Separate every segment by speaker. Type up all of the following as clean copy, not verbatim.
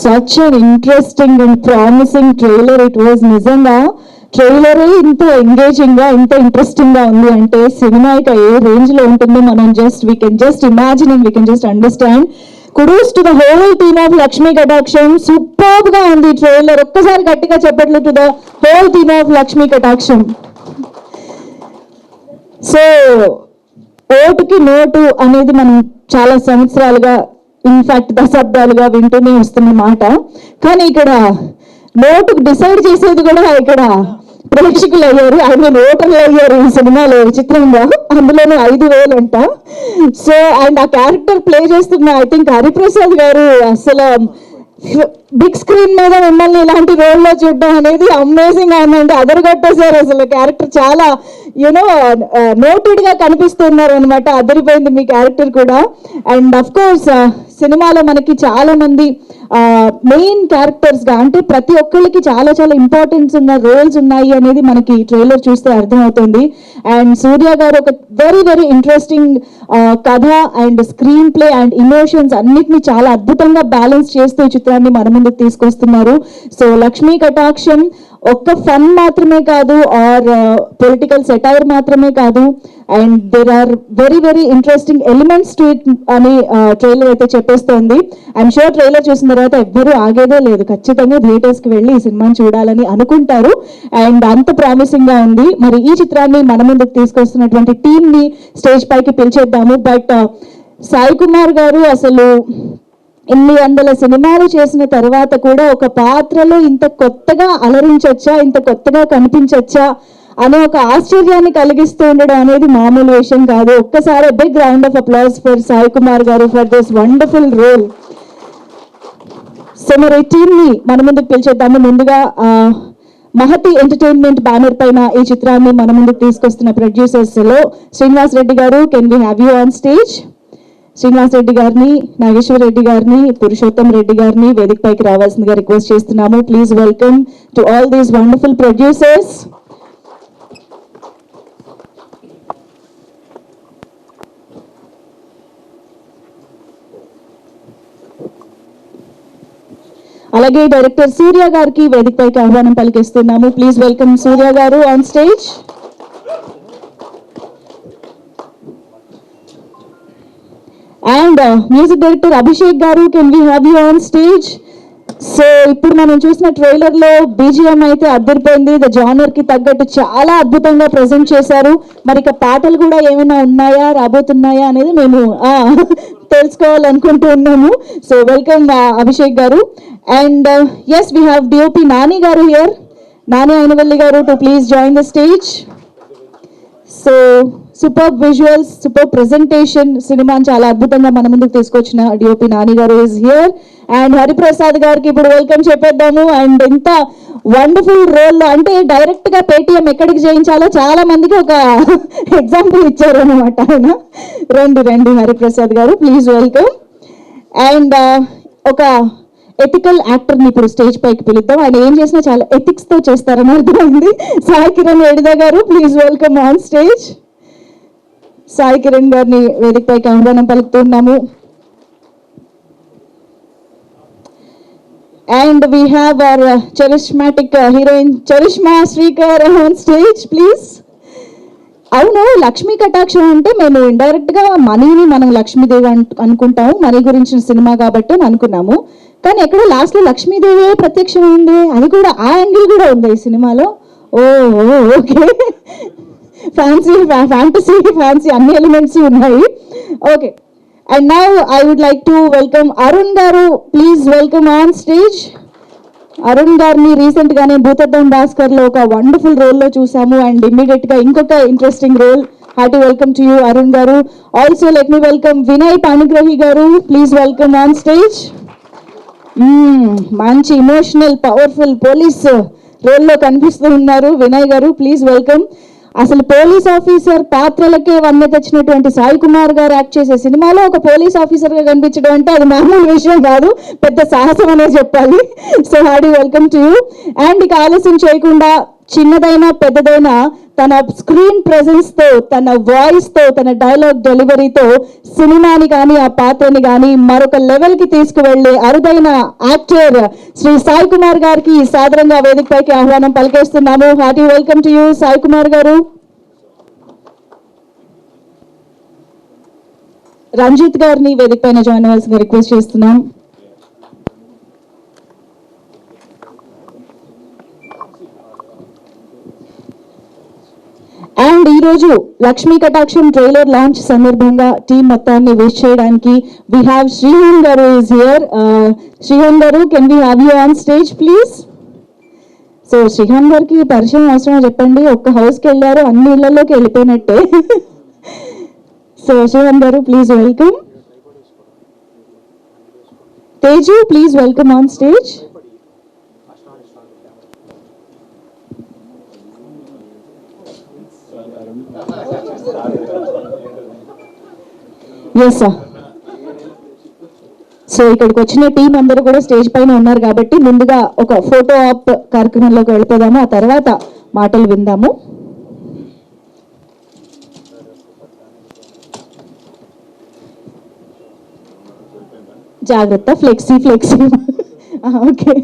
Speaker 1: Such an interesting and promising trailer it was. నిజంగా ట్రైలరే ఇంత engaging గా ఇంత ఇంట్రెస్టింగ్ గా ఉంది అంటే సినిమా ఇక ఏ రేంజ్ లో ఉంటుందో మనం we can just imagine and we can just understand. Kudos to the whole team of Lakshmi Kataksham. Superb గా ఉంది ట్రైలర్. ఒక్కసారి గట్టిగా చెప్పట్లు to the whole team of Lakshmi Kataksham. So ఓటుకి నోటు అనేది మనం చాలా సంవత్సరాలుగా, ఇన్ఫాక్ట్ దశాబ్దాలుగా వింటూనే వస్తున్న మాట. కానీ ఇక్కడ నోటుకు డిసైడ్ చేసేది కూడా ఇక్కడ ప్రేక్షకులు అయ్యారు, ఓటర్లు అయ్యారు ఈ సినిమాలో విచిత్రంగా. అందులోనూ 5,000 అంట. సో అండ్ ఆ క్యారెక్టర్ ప్లే చేస్తున్న ఐ థింక్ హరిప్రసాద్ గారు అసలు బిగ్ స్క్రీన్ మీద మిమ్మల్ని ఇలాంటి రోల్లో చూడడం అనేది అమేజింగ్ అయిందండి. అదరగొట్టేశారు అసలు. క్యారెక్టర్ చాలా నోటెడ్ గా కనిపిస్తున్నారు అనమాట. అదిరిపోయింది మీ క్యారెక్టర్ కూడా. అండ్ అఫ్ కోర్స్ సినిమాలో మనకి చాలా మంది మెయిన్ క్యారెక్టర్స్ గా, అంటే ప్రతి ఒక్కరికి చాలా చాలా ఇంపార్టెన్స్ ఉన్న రోల్స్ ఉన్నాయి అనేది మనకి ట్రైలర్ చూస్తే అర్థమవుతుంది. అండ్ సూర్య గారు ఒక వెరీ వెరీ ఇంట్రెస్టింగ్ కథ and screen play and emotions అన్నిటిని చాలా అద్భుతంగా బ్యాలెన్స్ చేస్తూ ఈ చిత్రాన్ని మన ముందుకు తీసుకొస్తున్నారు. సో లక్ష్మీ కటాక్షం ఒక్క ఫన్ మాత్రమే కాదు, ఆర్ పొలిటికల్ సెటైర్ మాత్రమే కాదు, and there are very very interesting elements to it అని ట్రైలర్ అయితే చెప్పేస్తోంది. ఐఎమ్ షూర్ ట్రైలర్ చూసిన తర్వాత ఎవ్వరూ ఆగేదే లేదు, ఖచ్చితంగా థియేటర్స్ కి వెళ్ళి ఈ సినిమాని చూడాలని అనుకుంటారు. అండ్ అంత ప్రామిసింగ్ గా ఉంది. మరి ఈ చిత్రాన్ని మన ముందుకు తీసుకొస్తున్నటువంటి టీమ్ ని స్టేజ్ పైకి పిలిచేద్దాము. బట్ సాయి కుమార్ గారు అసలు 800 సినిమాలు చేసిన తర్వాత కూడా ఒక పాత్రలో ఇంత కొత్తగా అలరించొచ్చా, ఇంత కొత్తగా కనిపించొచ్చా అనే ఒక ఆశ్చర్యాన్ని కలిగిస్తూ ఉండడం అనేది మామూలు విషయం కాదు. ఒక్కసారి big round of applause for Sai Kumar garu for this wonderful role. So మరి టీమ్ ని మన ముందుకు పిలిచేద్దాము. ముందుగా మహతి ఎంటర్టైన్మెంట్ బ్యానర్ పైన ఈ చిత్రాన్ని మన ముందుకు తీసుకొస్తున్న ప్రొడ్యూసర్స్ లో శ్రీనివాస్ రెడ్డి గారు, can we have you on stage? Srinivas Reddy గారిని, నాగేశ్వర రెడ్డి గారిని, పురుషోత్తం రెడ్డి గారిని వేదిక పైకి రావాల్సిందిగా రిక్వెస్ట్ చేస్తున్నాము. Please welcome to all these wonderful producers. అలాగే డైరెక్టర్ సూర్య గారికి వేదిక పైకి ఆహ్వానం పలికిస్తున్నాము. Please welcome Surya garu on stage. And music director Abhishek garu, can we have you on stage? So ఇప్పుడు మనం చూసిన ట్రైలర్ లో బీజిఎం అయితే అద్దరిపోయింది. ద జానర్ కి తగ్గట్టు చాలా అద్భుతంగా ప్రెజెంట్ చేశారు. మరి ఇక పాటలు కూడా ఏమైనా ఉన్నాయా, రాబోతున్నాయా అనేది మేము తెలుసుకోవాలనుకుంటూ ఉన్నాము. సో వెల్కమ్ అభిషేక్ గారు. And as we have DOP Nani గారు హియర్, నాని అయినవల్లి గారు to please join the stage. So super visuals, super presentation, సినిమాని చాలా అద్భుతంగా మన ముందుకు తీసుకొచ్చిన డిఓపి నాని గారు ఇస్ హియర్. అండ్ హరిప్రసాద్ గారికి ఇప్పుడు వెల్కమ్ చెప్పేద్దాము. అండ్ ఇంత వండర్ఫుల్ రోల్ లో, అంటే డైరెక్ట్ గా పేటిఎం ఎక్కడికి చేయించాలో చాలా మందికి ఒక ఎగ్జాంపుల్ ఇచ్చారు అనమాట ఆయన. రండి హరిప్రసాద్ గారు, ప్లీజ్ వెల్కమ్. అండ్ ఒక ఎథికల్ యాక్టర్ ని ఇప్పుడు స్టేజ్ పైకి పిలుద్దాం. ఆయన ఏం చేసినా చాలా ఎథిక్స్ తో చేస్తారని అర్థమైంది. Sai Kiran Vedida garu, please welcome on stage. Sai Kiran గారిని వేదిక పైకి ఆహ్వానం పలుకుతున్నాము. And we have our charismatic heroine Charishma Shrikar on stage please. అవును, లక్ష్మీ కటాక్షం అంటే మేము ఇండైరెక్ట్ గా మనీని మనం లక్ష్మీదేవి అనుకుంటాము, మనీ గురించిన సినిమా కాబట్టి అని అనుకున్నాము. కానీ ఎక్కడ లాస్ట్ లో లక్ష్మీదేవి ప్రత్యక్షమైంది, అది కూడా ఆ యాంగిల్ కూడా ఉంది ఈ సినిమాలో. ఓకే, ఫ్యాన్సీ అన్ని ఎలిమెంట్స్ ఉన్నాయి. Okay, and now I would like to welcome Arun garu, please welcome on stage. Arun గారిని రీసెంట్ గానే భూతద్దం భాస్కర్ లో ఒక వండర్ఫుల్ రోల్ లో చూసాము. అండ్ ఇమ్మీడియట్ గా ఇంకొక interesting role. Hearty welcome to you Arun garu. Also let me welcome Vinay Panigrahi garu, please welcome on stage. మంచి emotional powerful police రోల్లో కనిపిస్తూ ఉన్నారు వినయ్ గారు, ప్లీజ్ వెల్కమ్. అసలు పోలీస్ ఆఫీసర్ పాత్రలకే వన్నె తెచ్చినటువంటి సాయి కుమార్ గారు యాక్ట్ చేసే సినిమాలో ఒక పోలీస్ ఆఫీసర్ గా కనిపించడం అంటే అది మామూలు విషయం కాదు, పెద్ద సాహసం అనే చెప్పాలి. So hearty welcome to you. And ఇక ఆలస్యం చేయకుండా చిన్నదైనా పెద్దదైనా తన స్క్రీన్ ప్రెజెన్స్ తో, తన వాయిస్ తో, తన డైలాగ్ డెలివరీతో సినిమాని కానీ ఆ పాత్రని కానీ మరొక లెవెల్ కి తీసుకువెళ్లే అరుదైన యాక్టర్ శ్రీ సాయి కుమార్ గారికి సాదరంగా వేదికపైకి ఆహ్వానం పలికేస్తున్నాము. Hearty welcome to you Sai Kumar garu. Ranjith గారిని వేదిక పైన జాయిన్ అవ్వాల్సిందిగా రిక్వెస్ట్ చేస్తున్నాం. అండ్ ఈ రోజు లక్ష్మీ కటాక్షం ట్రైలర్ లాంచ్ సందర్భంగా టీం మొత్తాన్ని విష్ చేయడానికి we have Srihan garu is here. Srihan garu, can we have you on stage please? So Srihan గారికి పరిచయం అవసరమా చెప్పండి? ఒక్క హౌస్కి వెళ్ళారు, అన్ని ఇళ్లలోకి వెళ్ళిపోయినట్టే. సో శ్రీహన్ గారు, please welcome. Teju, please welcome on stage. Yes sir. So ఇక్కడికి వచ్చిన టీం అందరూ కూడా స్టేజ్ పైన ఉన్నారు కాబట్టి ముందుగా ఒక ఫోటో ఆప్ కార్యక్రమంలోకి వెళ్ళిపోదాము, ఆ తర్వాత మాటలు విందాము. జాగ్రత్త, flexi flexi. Okay.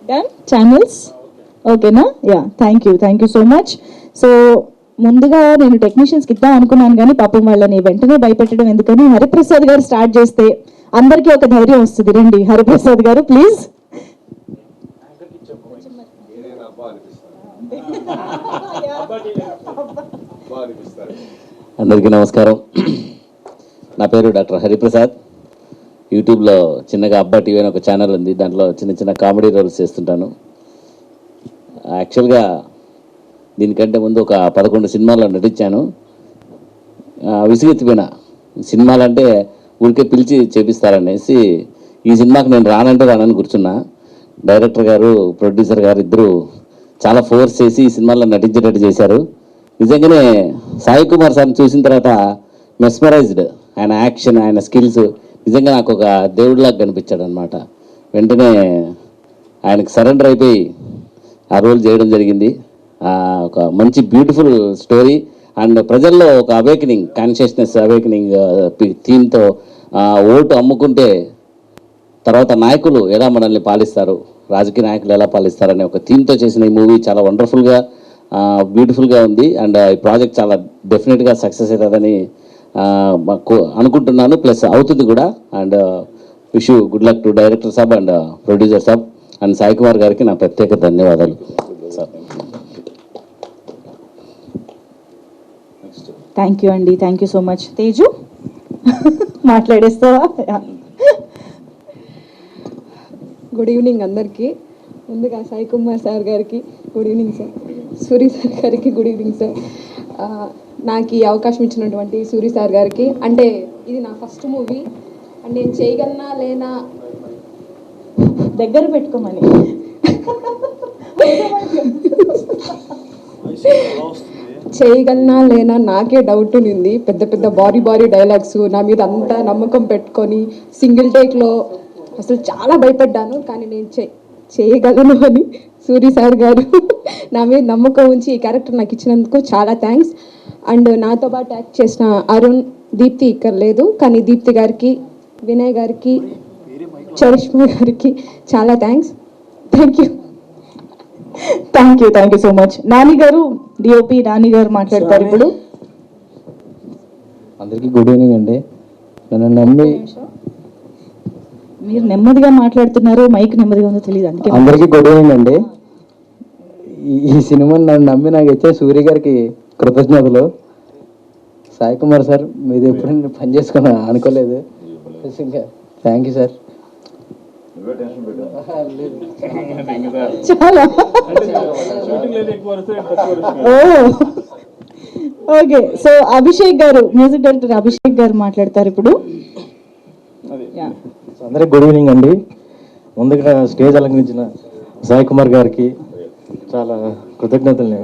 Speaker 1: Done channels ఓకేనా? Yeah, thank you so much. So ముందుగా నేను టెక్నీషియన్స్కి ఇద్దాం అనుకున్నాను కానీ పాపం వాళ్ళని వెంటనే భయపెట్టడం ఎందుకని హరిప్రసాద్ గారు స్టార్ట్ చేస్తే అందరికీ ఒక ధైర్యం వస్తుంది. రండి హరిప్రసాద్ గారు ప్లీజ్.
Speaker 2: అందరికీ నమస్కారం. నా పేరు డాక్టర్ హరిప్రసాద్. యూట్యూబ్లో చిన్నగా అబ్బా టీవీ అని ఒక ఛానల్ ఉంది, దాంట్లో చిన్న చిన్న కామెడీ రోల్స్ చేస్తుంటాను. యాక్చువల్గా దీనికంటే ముందు ఒక 11 సినిమాల్లో నటించాను. విసిగెత్తిపోయిన సినిమాలంటే ఊరికే పిలిచి చేపిస్తారనేసి ఈ సినిమాకి నేను రానని కూర్చున్నా. డైరెక్టర్ గారు, ప్రొడ్యూసర్ గారు ఇద్దరు చాలా ఫోర్స్ చేసి ఈ సినిమాలో నటించేటట్టు చేశారు. నిజంగానే సాయి కుమార్ సార్ని చూసిన తర్వాత మెస్మరైజ్డ్. ఆయన యాక్షన్, ఆయన స్కిల్స్ నిజంగా నాకు ఒక దేవుడిలాగా కనిపించాడు అనమాట. వెంటనే ఆయనకు సరెండర్ అయిపోయి ఆ రోల్ చేయడం జరిగింది. ఒక మంచి బ్యూటిఫుల్ స్టోరీ అండ్ ప్రజల్లో ఒక అవేకనింగ్, కాన్షియస్నెస్ అవేకనింగ్ థీమ్తో ఓటు అమ్ముకుంటే తర్వాత నాయకులు ఎలా మనల్ని పాలిస్తారు, రాజకీయ నాయకులు ఎలా పాలిస్తారు అనే ఒక థీమ్తో చేసిన ఈ మూవీ చాలా వండర్ఫుల్గా, బ్యూటిఫుల్గా ఉంది. అండ్ ఈ ప్రాజెక్ట్ చాలా డెఫినెట్గా సక్సెస్ అవుతుందని అనుకుంటున్నాను, ప్లస్ అవుతుంది కూడా. And wish you good luck to director saab and producer saab and Sai Kumar గారికి నా ప్రత్యేక ధన్యవాదాలు సార్.
Speaker 1: థ్యాంక్ యూ అండి, thank you so much. Teju మాట్లాడేస్తావా?
Speaker 3: గుడ్ ఈవినింగ్ అందరికీ. ముందుగా సాయి కుమార్ సార్ గారికి good evening sir, Suri sir గారికి గుడ్ ఈవినింగ్ సార్. నాకు ఈ అవకాశం ఇచ్చినటువంటి సూరి సార్ గారికి, అంటే ఇది నా ఫస్ట్ మూవీ అండ్ నేను చేయగలనా లేనా
Speaker 1: దగ్గర పెట్టుకోమని
Speaker 3: చేయగలనా లేనా నాకే డౌట్ ఉంది. పెద్ద పెద్ద భారీ డైలాగ్స్ నా మీద అంతా నమ్మకం పెట్టుకొని సింగిల్ టేక్లో అసలు చాలా భయపడ్డాను. కానీ నేను చేయగలను అని సూరి సార్ గారు నా మీద నమ్మకం ఉంచి ఈ క్యారెక్టర్ నాకు ఇచ్చినందుకు చాలా థ్యాంక్స్. అండ్ నాతో పాటు యాక్ట్ చేసిన అరుణ్, దీప్తి ఇక్కడ లేదు కానీ దీప్తి గారికి, వినయ్ గారికి, చరిష్మా గారికి చాలా thanks. Thank you so much. Nani గారు, డిఓపి నాని గారు మాట్లాడతారు ఇప్పుడు.
Speaker 4: అందరికీ గుడ్ ఈవినింగ్ అండి. నన్ను నమ్మి
Speaker 1: మీరు నెమ్మదిగా మాట్లాడుతున్నారు, మైక్ నెమ్మదిగా ఉందో తెలియదు అందుకే.
Speaker 4: అందరికీ గుడ్ ఈవినింగ్ అండి. ఈ సినిమాని నన్ను నమ్మి నాకు ఇచ్చే సూర్య గారికి కృతజ్ఞతలు. సాయి కుమార్ సార్ మీది ఎప్పుడు నేను పని చేసుకున్నా అనుకోలేదు. నిజంగా థ్యాంక్ యూ సార్.
Speaker 1: చాలా ఓకే. సో అభిషేక్ గారు, మ్యూజిక్ డైరెక్టర్ అభిషేక్ గారు మాట్లాడతారు ఇప్పుడు. Yeah.
Speaker 4: అందరికి గుడ్ ఈవినింగ్ అండి. ముందుగా స్టేజ్ అలంకరించిన సాయి కుమార్ గారికి చాలా కృతజ్ఞతలు.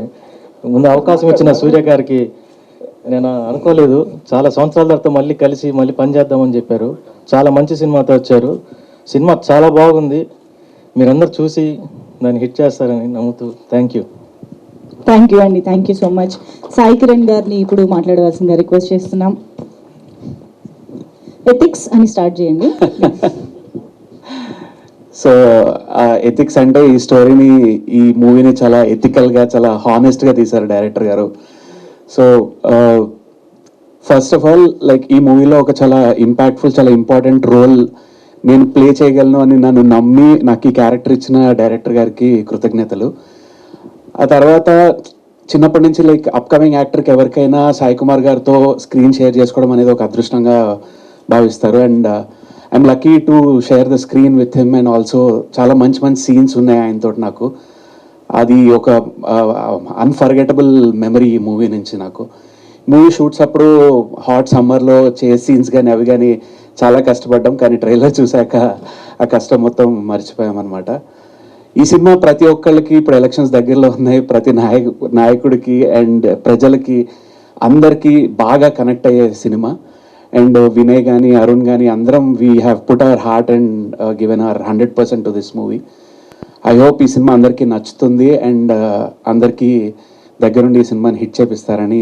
Speaker 4: ముందు అవకాశం ఇచ్చిన సూర్య గారికి నేను అనుకోలేదు, చాలా సంవత్సరాల తర్వాత మళ్ళీ కలిసి మళ్ళీ పని చేద్దామని చెప్పారు. చాలా మంచి సినిమాతో వచ్చారు. సినిమా చాలా బాగుంది, మీరందరూ చూసి దాన్ని హిట్ చేస్తారని నమ్ముతూ థ్యాంక్ యూ.
Speaker 1: థ్యాంక్ యూ అండి, thank you so much. Sai Kiran గారిని ఇప్పుడు మాట్లాడవలసిందిగా రిక్వెస్ట్ చేస్తున్నాం. ఎథిక్స్ అని స్టార్ట్ చేయండి.
Speaker 5: సో ఎథిక్స్ అంటే ఈ స్టోరీని, ఈ మూవీని చాలా ఎథికల్గా, చాలా హానెస్ట్గా తీశారు డైరెక్టర్ గారు. So first of all like ఈ మూవీలో ఒక చాలా ఇంపాక్ట్ఫుల్, చాలా ఇంపార్టెంట్ రోల్ నేను ప్లే చేయగలను అని నన్ను నమ్మి నాకు ఈ క్యారెక్టర్ ఇచ్చిన డైరెక్టర్ గారికి కృతజ్ఞతలు. ఆ తర్వాత చిన్నప్పటి నుంచి లైక్ అప్కమింగ్ యాక్టర్కి ఎవరికైనా సాయి కుమార్ గారితో స్క్రీన్ షేర్ చేసుకోవడం అనేది ఒక అదృష్టంగా భావిస్తారు. And I'm lucky to share the screen with him. And also చాలా మంచి మంచి సీన్స్ ఉన్నాయి ఆయనతో నాకు. అది ఒక అన్ఫర్గెటబుల్ మెమరీ ఈ మూవీ నుంచి నాకు. మూవీ షూట్స్ అప్పుడు హాట్ సమ్మర్లో చేసే సీన్స్ కానీ అవి కానీ చాలా కష్టపడ్డాం, కానీ ట్రైలర్ చూశాక ఆ కష్టం మొత్తం మర్చిపోయామన్నమాట. ఈ సినిమా ప్రతి ఒక్కళ్ళకి, ఇప్పుడు ఎలక్షన్స్ దగ్గరలో ఉన్నాయి, ప్రతి నాయకుడికి అండ్ ప్రజలకి అందరికీ బాగా కనెక్ట్ అయ్యే సినిమా. అండ్ వినయ్ కానీ అరుణ్ కానీ అందరం we have put our heart and given our 100% to this movie. I hope ఈ సినిమా అందరికీ నచ్చుతుంది అండ్ అందరికీ దగ్గరుండి ఈ సినిమాని హిట్ చేపిస్తారని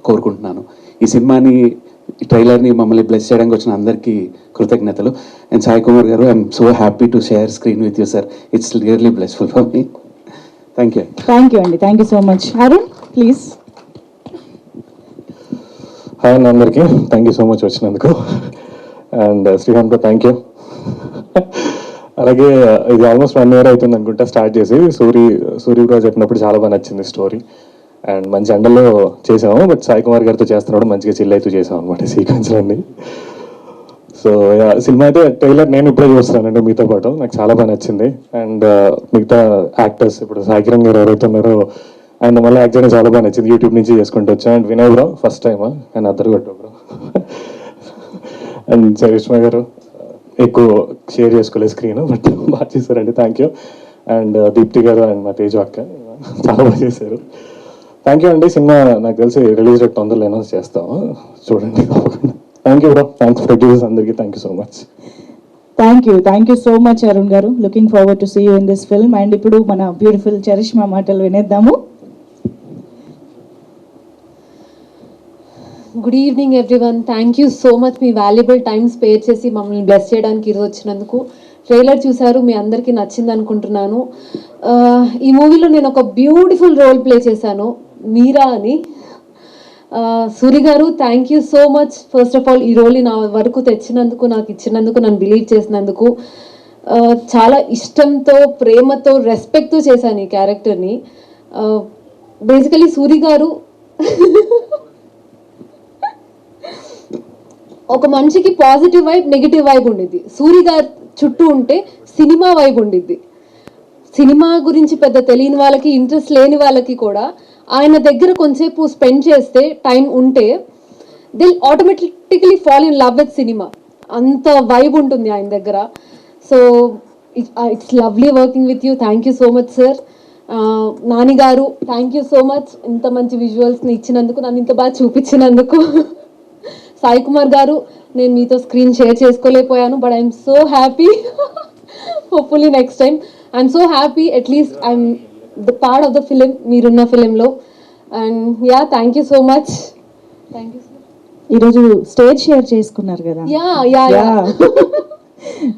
Speaker 5: కోరుకుంటున్నాను. ఈ సినిమాని, ఈ ట్రైలర్ని మమ్మల్ని బ్లెస్ చేయడానికి వచ్చిన అందరికీ కృతజ్ఞతలు. And Sai Kumar garu, I'm so happy to share screen with you sir. It's really blessful for me. Thank you.
Speaker 1: Thank you అండి, thank you so much. Arun please.
Speaker 6: Hi అండి అందరికీ, థ్యాంక్ యూ సో మచ్ వచ్చినందుకు. And Srikanth thank you. అలాగే ఇది almost 1 year అవుతుంది అనుకుంటా start చేసి. సూరి కూడా చెప్పినప్పుడు చాలా బాగా నచ్చింది స్టోరీ. అండ్ మంచి అండర్లో చేసాము, బట్ సాయి కుమార్ గారితో చేస్తున్నాడు మంచిగా చిల్ అవుతూ చేసాం అనమాట సీక్వెన్స్లన్నీ. సో సినిమా అయితే ట్రైలర్ నేను ఇప్పుడే చూస్తున్నానండి మీతో పాటు, నాకు చాలా బాగా నచ్చింది. అండ్ మిగతా యాక్టర్స్ ఇప్పుడు సాయి కిరణ్ గారు ఎవరైతే ఉన్నారో ఆయన మళ్ళీ యాక్ట్ చేయడం చాలా బాగా నచ్చింది. యూట్యూబ్ నుంచి చేసుకుంటూ వచ్చా. అండ్ వినయ్ బ్రో ఫస్ట్ టైమా అండ్ అద్దరు కొట్టు బ్రో. అండ్ చరిష్మా గారు ఎక్కువ షేర్ చేసుకోలేదు స్క్రీన్, బట్ బాగా చేశారండి, థ్యాంక్ యూ. అండ్ దీప్తి గారు అండ్ మా తేజు అక్క చాలా బాగా చేశారు, థ్యాంక్ యూ అండి. సినిమా నాకు తెలిసి రిలీజ్ డేట్ తొందరలో అనౌన్స్ చేస్తాము, చూడండి. Thank you bro, thanks producers అందరికీ, thank you so much.
Speaker 1: Thank you so much Arun garu. Looking forward to see you in this film. And ఇప్పుడు మన బ్యూటిఫుల్ చరిష్మా మాటలు వినేద్దాము.
Speaker 7: Good evening everyone. Thank you so much మీ valuable time spare చేసి మమ్మల్ని bless చేయడానికి ఈరోజు వచ్చినందుకు. ట్రైలర్ చూశారు, మీ అందరికీ నచ్చింది అనుకుంటున్నాను. ఈ మూవీలో నేను ఒక బ్యూటిఫుల్ రోల్ ప్లే చేశాను, మీరా అని. సూరి గారు thank you so much. First of all ఈ రోల్ని నా వరకు తెచ్చినందుకు, నాకు ఇచ్చినందుకు, నన్ను బిలీవ్ చేసినందుకు. చాలా ఇష్టంతో, ప్రేమతో, రెస్పెక్ట్తో చేశాను ఈ క్యారెక్టర్ని. బేసికలీ సూరి గారు ఒక మనిషికి పాజిటివ్ వైబ్, నెగిటివ్ వైబ్ ఉండిద్ది. సూరి గారు చుట్టూ ఉంటే సినిమా వైబ్ ఉండిద్ది. సినిమా గురించి పెద్ద తెలియని వాళ్ళకి, ఇంట్రెస్ట్ లేని వాళ్ళకి కూడా ఆయన దగ్గర కొంచెంసేపు స్పెండ్ చేస్తే, టైం ఉంటే, Dil automatically fall in love with cinema. అంత వైబ్ ఉంటుంది ఆయన దగ్గర. So it's lovely working with you. Thank you so much sir. Nani గారు థ్యాంక్ యూ సో మచ్, ఇంత మంచి విజువల్స్ని ఇచ్చినందుకు, నన్ను ఇంత బాగా చూపించినందుకు. సాయి కుమార్ గారు, నేను మీతో స్క్రీన్ షేర్ చేసుకోలేకపోయాను, but I'm so happy. Hopefully next time. I'm so happy, at least I'm the part of the film, మీరున్న ఫిలింలో. And yeah, thank you so much. Thank you sir.
Speaker 1: ఈరోజు స్టేజ్ షేర్ చేసుకున్నారు కదా.
Speaker 7: Yeah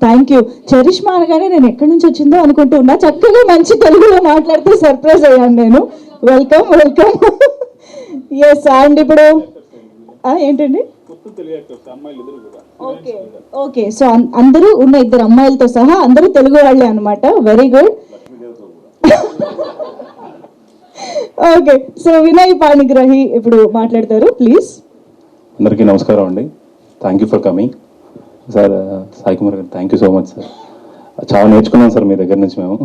Speaker 1: thank you. చరిష్మా అనగానే నేను ఎక్కడి నుంచి వచ్చిందో అనుకుంటూ ఉన్నా, చక్కగా మంచి తెలుగులో మాట్లాడితే సర్ప్రైజ్ అయ్యాను నేను. Welcome welcome. ఎస్. అండ్ ఇప్పుడు ఏంటండి, ఓకే. సో అందరూ ఉన్న 2 అమ్మాయిలతో సహా అందరూ తెలుగు వాళ్ళే అనమాట. Very good. Okay. So Vinay Panigrahi ఇప్పుడు మాట్లాడతారు, ప్లీజ్.
Speaker 6: అందరికీ నమస్కారం అండి. Thank you for coming sir. Sai Kumar garu thank you so much sir. చాలా నేర్చుకున్నాం సార్ మీ దగ్గర నుంచి మేము.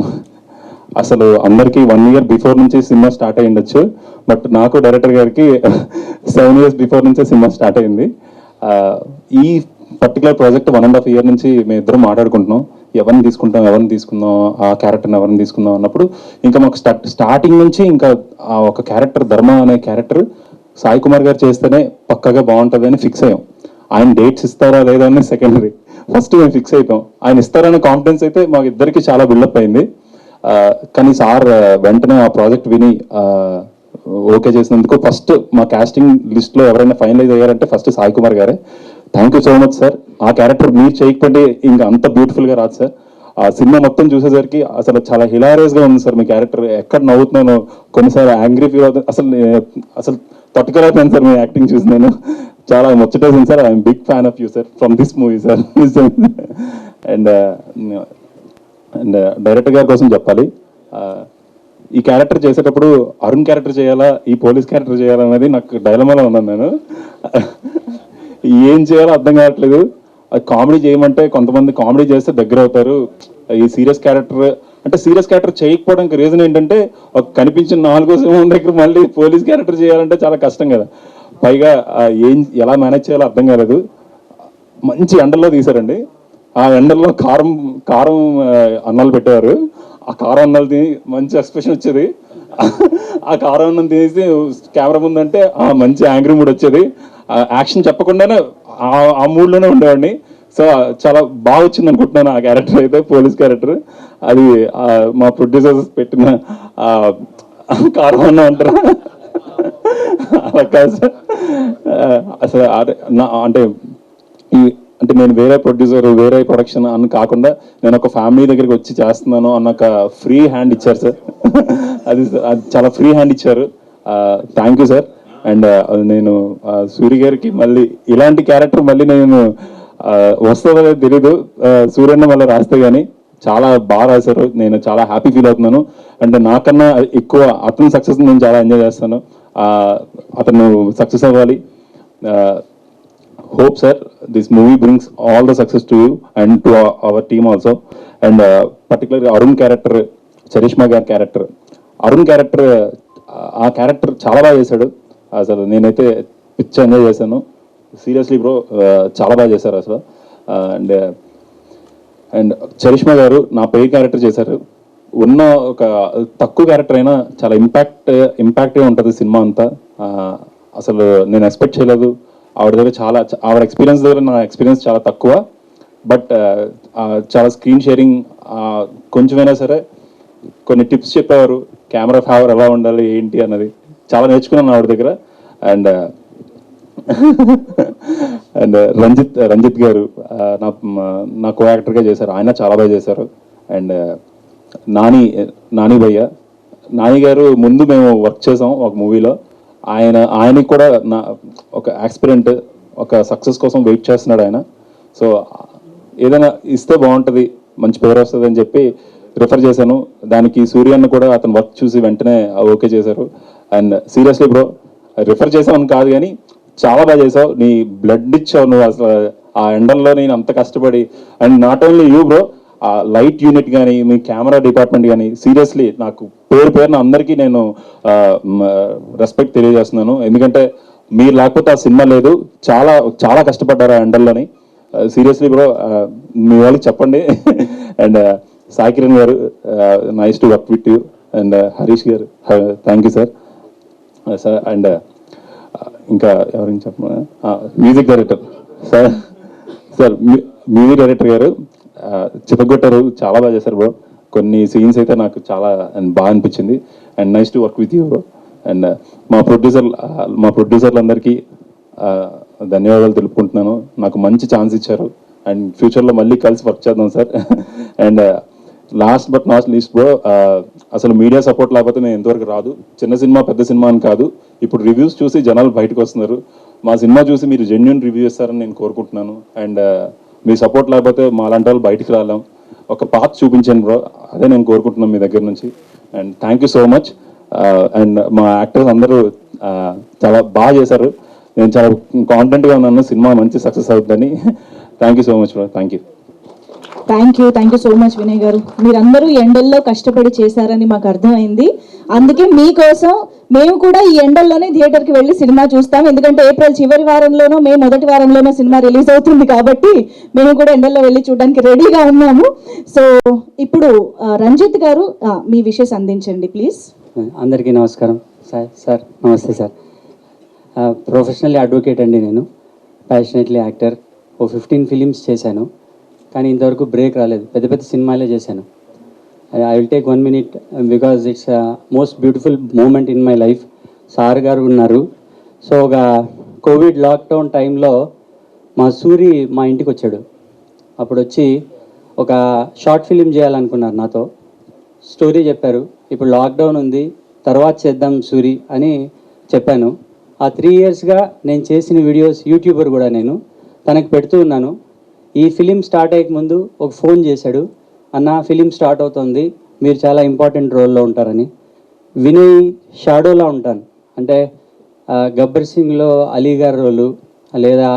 Speaker 6: అసలు అందరికీ 1 year బిఫోర్ నుంచి సినిమా స్టార్ట్ అయ్యి ఉండొచ్చు, బట్ నాకు డైరెక్టర్ గారికి 7 years బిఫోర్ నుంచే సినిమా స్టార్ట్ అయింది. ఈ పర్టికులర్ ప్రాజెక్ట్ 1.5 year నుంచి మేము ఇద్దరం మాట్లాడుకుంటున్నాం, ఎవరిని తీసుకుందాం, ఆ క్యారెక్టర్ని ఎవరిని తీసుకుందాం అన్నప్పుడు ఇంకా మాకు స్టార్టింగ్ నుంచి ఇంకా ఆ ఒక క్యారెక్టర్ ధర్మ అనే క్యారెక్టర్ సాయి కుమార్ గారు చేస్తేనే పక్కగా బాగుంటుంది అని ఫిక్స్ అయ్యాం. ఆయన డేట్స్ ఇస్తారా లేదా అని సెకండరీ, ఫస్ట్ మేము ఫిక్స్ అయిపోయాం. ఆయన ఇస్తారనే కాన్ఫిడెన్స్ అయితే మాకు ఇద్దరికి చాలా బిల్డప్ అయింది. కానీ సార్ వెంటనే ఆ ప్రాజెక్ట్ విని ఓకే చేసినందుకు ఫస్ట్ మా కాస్టింగ్ లిస్ట్లో ఎవరైనా ఫైనలైజ్ అయ్యారంటే ఫస్ట్ సాయి కుమార్ గారే. Thank you so much sir. ఆ క్యారెక్టర్ మీరు చేయకపోతే ఇంకా అంత బ్యూటిఫుల్గా రాదు సార్. ఆ సినిమా మొత్తం చూసేసరికి అసలు చాలా హిలారియస్గా ఉంది సార్ మీ క్యారెక్టర్. ఎక్కడ నవ్వుతున్నాను, కొన్నిసార్లు యాంగ్రీ ఫీల్ అవుతుంది. అసలు తట్టుకోలేకపోయాను సార్ మీ యాక్టింగ్ చూసి. నేను చాలా ముచ్చటేసింది sir. I'm big fan of you sir from this movie sir. And director గారి కోసం చెప్పాలి, ఈ క్యారెక్టర్ చేసేటప్పుడు అరుణ్ క్యారెక్టర్ చేయాలా, ఈ పోలీస్ క్యారెక్టర్ చేయాలా అనేది నాకు డైలమాలో ఉన్నాను. నేను ఏం చేయాలో అర్థం కావట్లేదు. కామెడీ చేయమంటే కొంతమంది కామెడీ చేస్తే దగ్గర అవుతారు, ఈ సీరియస్ క్యారెక్టర్ చేయకపోవడానికి రీజన్ ఏంటంటే ఒక కనిపించిన 4 సింహం దగ్గర మళ్ళీ పోలీస్ క్యారెక్టర్ చేయాలంటే చాలా కష్టం కదా. పైగా ఎలా మేనేజ్ చేయాలో అర్థం కాలేదు. మంచి ఎండల్లో తీశారండి. ఆ ఎండల్లో కారం అన్నాలు పెట్టేవారు. ఆ కారం అన్నాలు తిని మంచి ఎక్స్ప్రెషన్ వచ్చేది. ఆ కారం అన్నం తినేసి కెమెరా ముందంటే మంచి యాంగ్రీ మూడ్ వచ్చేది. యాక్షన్ చెప్పకుండానే ఆ మూడ్లోనే ఉండేవాడిని. సో చాలా బాగా వచ్చింది అనుకుంటున్నాను ఆ క్యారెక్టర్ అయితే, పోలీస్ క్యారెక్టర్. అది మా ప్రొడ్యూసర్స్ పెట్టిన కారం అన్నం అంటారా అలా కాదు సార్. అసలు అంటే నేను వేరే ప్రొడ్యూసర్ వేరే ప్రొడక్షన్ అని కాకుండా నేను ఒక ఫ్యామిలీ దగ్గరికి వచ్చి చేస్తున్నాను అన్న ఒక ఫ్రీ హ్యాండ్ ఇచ్చారు సార్. అది చాలా ఫ్రీ హ్యాండ్ ఇచ్చారు. Thank you sir. అండ్ నేను సూర్య గారికి మళ్ళీ ఇలాంటి క్యారెక్టర్ మళ్ళీ నేను వస్తుందో తెలీదు, సూర్యన్న మళ్ళీ రాస్తే కానీ చాలా బాగా రాశారు. నేను చాలా హ్యాపీ ఫీల్ అవుతున్నాను. అంటే నాకన్నా ఎక్కువ అతని సక్సెస్ నేను చాలా ఎంజాయ్ చేస్తాను. అతను సక్సెస్ అవ్వాలి. hope sir this movie brings all the success to you and to our team also. And particularly Arun character, Charishma gar character, Arun character ఆ క్యారెక్టర్ చాలా బాగా చేశాడు. అసలు నేనైతే పిచ్చ ఎంజాయ్ చేశాను. సీరియస్లీ బ్రో చాలా బాగా చేశారు అసలు. అండ్ చరిష్మా గారు నా పేరు క్యారెక్టర్ చేశారు. ఉన్న ఒక తక్కువ క్యారెక్టర్ అయినా చాలా ఇంపాక్ట్గా ఉంటుంది సినిమా అంతా. అసలు నేను ఎక్స్పెక్ట్ చేయలేదు. ఆవిడ దగ్గర ఆవిడ ఎక్స్పీరియన్స్ దగ్గర నా ఎక్స్పీరియన్స్ చాలా తక్కువ, బట్ చాలా స్క్రీన్ షేరింగ్ కొంచెమైనా సరే కొన్ని టిప్స్ చెప్పేవారు. కెమెరా ఫేవర్ ఎలా ఉండాలి ఏంటి అన్నది చాలా నేర్చుకున్నాను ఆవిడ దగ్గర. అండ్ రంజిత్ గారు నా కో యాక్టర్గా చేశారు. ఆయన చాలా బాగా చేశారు. అండ్ నాని గారు ముందు మేము వర్క్ చేసాం ఒక మూవీలో. ఆయనకి కూడా ఒక యాక్స్పిరెంట్, ఒక సక్సెస్ కోసం వెయిట్ చేస్తున్నాడు ఆయన. సో ఏదైనా ఇస్తే బాగుంటుంది, మంచి పేరు వస్తుంది అని చెప్పి రిఫర్ చేశాను. దానికి సూర్యన్న కూడా అతను వర్క్ చూసి వెంటనే ఓకే చేశారు. అండ్ సీరియస్లీ బ్రో రిఫర్ చేసామని కాదు కానీ చాలా బాగా చేసావు. నీ బ్లడ్ ఇచ్చావు నువ్వు అసలు ఆ ఎండల్లో. నేను అంత కష్టపడి, and not only you bro, ఆ లైట్ యూనిట్ కానీ మీ కెమెరా డిపార్ట్మెంట్ కానీ సీరియస్లీ నాకు పేరున అందరికీ నేను రెస్పెక్ట్ తెలియజేస్తున్నాను. ఎందుకంటే మీరు లేకపోతే ఆ సినిమా లేదు. చాలా చాలా కష్టపడ్డారు ఆ ఎండల్లోని. సీరియస్లీ బ్రో మీ వాళ్ళకి చెప్పండి. అండ్ సాయి కిరణ్ గారు nice to work with you. And Harish గారు థ్యాంక్ యూ సార్. అండ్ ఇంకా ఎవరైనా చెప్పండి, music director sir music director గారు చితగొట్టారు, చాలా బాగా చేశారు బ్రో. కొన్ని సీన్స్ అయితే నాకు చాలా బాగా అనిపించింది. And nice to work with you bro. And మా ప్రొడ్యూసర్లందరికీ ధన్యవాదాలు తెలుపుకుంటున్నాను. నాకు మంచి ఛాన్స్ ఇచ్చారు. అండ్ ఫ్యూచర్లో మళ్ళీ కలిసి వర్క్ చేద్దాం sir. And last but not least bro, అసలు మీడియా సపోర్ట్ లేకపోతే నేను ఎంతవరకు రాదు. చిన్న సినిమా పెద్ద సినిమా అని కాదు, ఇప్పుడు రివ్యూస్ చూసి జనాలు బయటకు వస్తున్నారు. మా సినిమా చూసి మీరు జెన్యూన్ రివ్యూ ఇస్తారని నేను కోరుకుంటున్నాను. అండ్ మీ సపోర్ట్ లేకపోతే మా లాంటి వాళ్ళు బయటికి రాలేం. ఒక పాత్ చూపించాను బ్రో, అదే నేను కోరుకుంటున్నాను మీ దగ్గర నుంచి. And thank you so much. And మా యాక్టర్స్ అందరూ చాలా బాగా చేశారు. నేను చాలా కాన్ఫిడెంట్గా ఉన్నాను సినిమా మంచి సక్సెస్ అవుతుందని. Thank you so much bro. Thank you
Speaker 1: so much Vinay గారు. మీరందరూ ఎండల్లో కష్టపడి చేశారని మాకు అర్థమైంది. అందుకే మీకోసం మేము కూడా ఈ ఎండల్లోనే థియేటర్కి వెళ్ళి సినిమా చూస్తాం. ఎందుకంటే ఏప్రిల్ చివరి వారంలోనో మే మొదటి వారంలోనో సినిమా రిలీజ్ అవుతుంది కాబట్టి మేము కూడా ఎండల్లో వెళ్ళి చూడడానికి రెడీగా ఉన్నాము. సో ఇప్పుడు రంజిత్ గారు మీ విషెస్ అందించండి ప్లీజ్.
Speaker 8: అందరికీ నమస్కారం. సార్ నమస్తే సార్. ప్రొఫెషనల్లీ అడ్వకేట్ అండి నేను, ప్యాషనేట్లీ యాక్టర్. 15 ఫిలిమ్స్ చేశాను, కానీ ఇంతవరకు బ్రేక్ రాలేదు. పెద్ద పెద్ద సినిమాలే చేశాను. I will take 1 minute because it's most beautiful moment in my life. Sir గారు ఉన్నారు. సో ఒక కోవిడ్ లాక్డౌన్ టైంలో మా సూరి మా ఇంటికి వచ్చాడు. అప్పుడు వచ్చి ఒక షార్ట్ ఫిలిం చేయాలనుకున్నారు నాతో. స్టోరీ చెప్పారు. ఇప్పుడు లాక్డౌన్ ఉంది, తర్వాత చేద్దాం సూరి అని చెప్పాను. ఆ 3 yearsగా నేను చేసిన వీడియోస్ యూట్యూబర్ కూడా నేను తనకు పెడుతూ ఉన్నాను. ఈ ఫిలిం స్టార్ట్ అయ్యే ముందు ఒక ఫోన్ చేశాడు, అన్న ఫిలిం స్టార్ట్ అవుతుంది, మీరు చాలా ఇంపార్టెంట్ రోల్లో ఉంటారని. వినయ్ షాడోలా ఉంటాను, అంటే గబ్బర్ సింగ్లో అలీ గారి రోలు, లేదా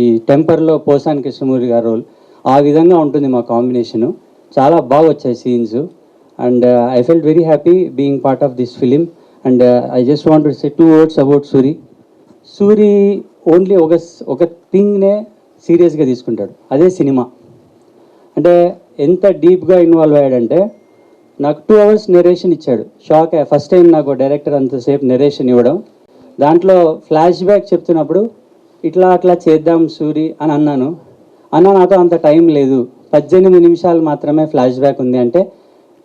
Speaker 8: ఈ టెంపర్లో పోసాని కృష్ణమూర్తి గారి రోల్, ఆ విధంగా ఉంటుంది మా కాంబినేషను. చాలా బాగా వచ్చాయి scenes. And I felt very happy being part of this film. And I just want to say 2 words about Suri. Suri only ఒక థింగ్నే సీరియస్గా తీసుకుంటాడు, అదే సినిమా. అంటే ఎంత డీప్గా ఇన్వాల్వ్ అయ్యాడంటే నాకు 2 hours నెరేషన్ ఇచ్చాడు. షాక్ అయ్యా. ఫస్ట్ టైం నాకు డైరెక్టర్ అంతసేపు నెరేషన్ ఇవ్వడం. దాంట్లో ఫ్లాష్ బ్యాక్ చెప్తున్నప్పుడు ఇట్లా అట్లా చేద్దాం సూరి అని అన్నాను. నాతో అంత టైం లేదు, 18 నిమిషాలు మాత్రమే ఫ్లాష్ బ్యాక్ ఉంది అంటే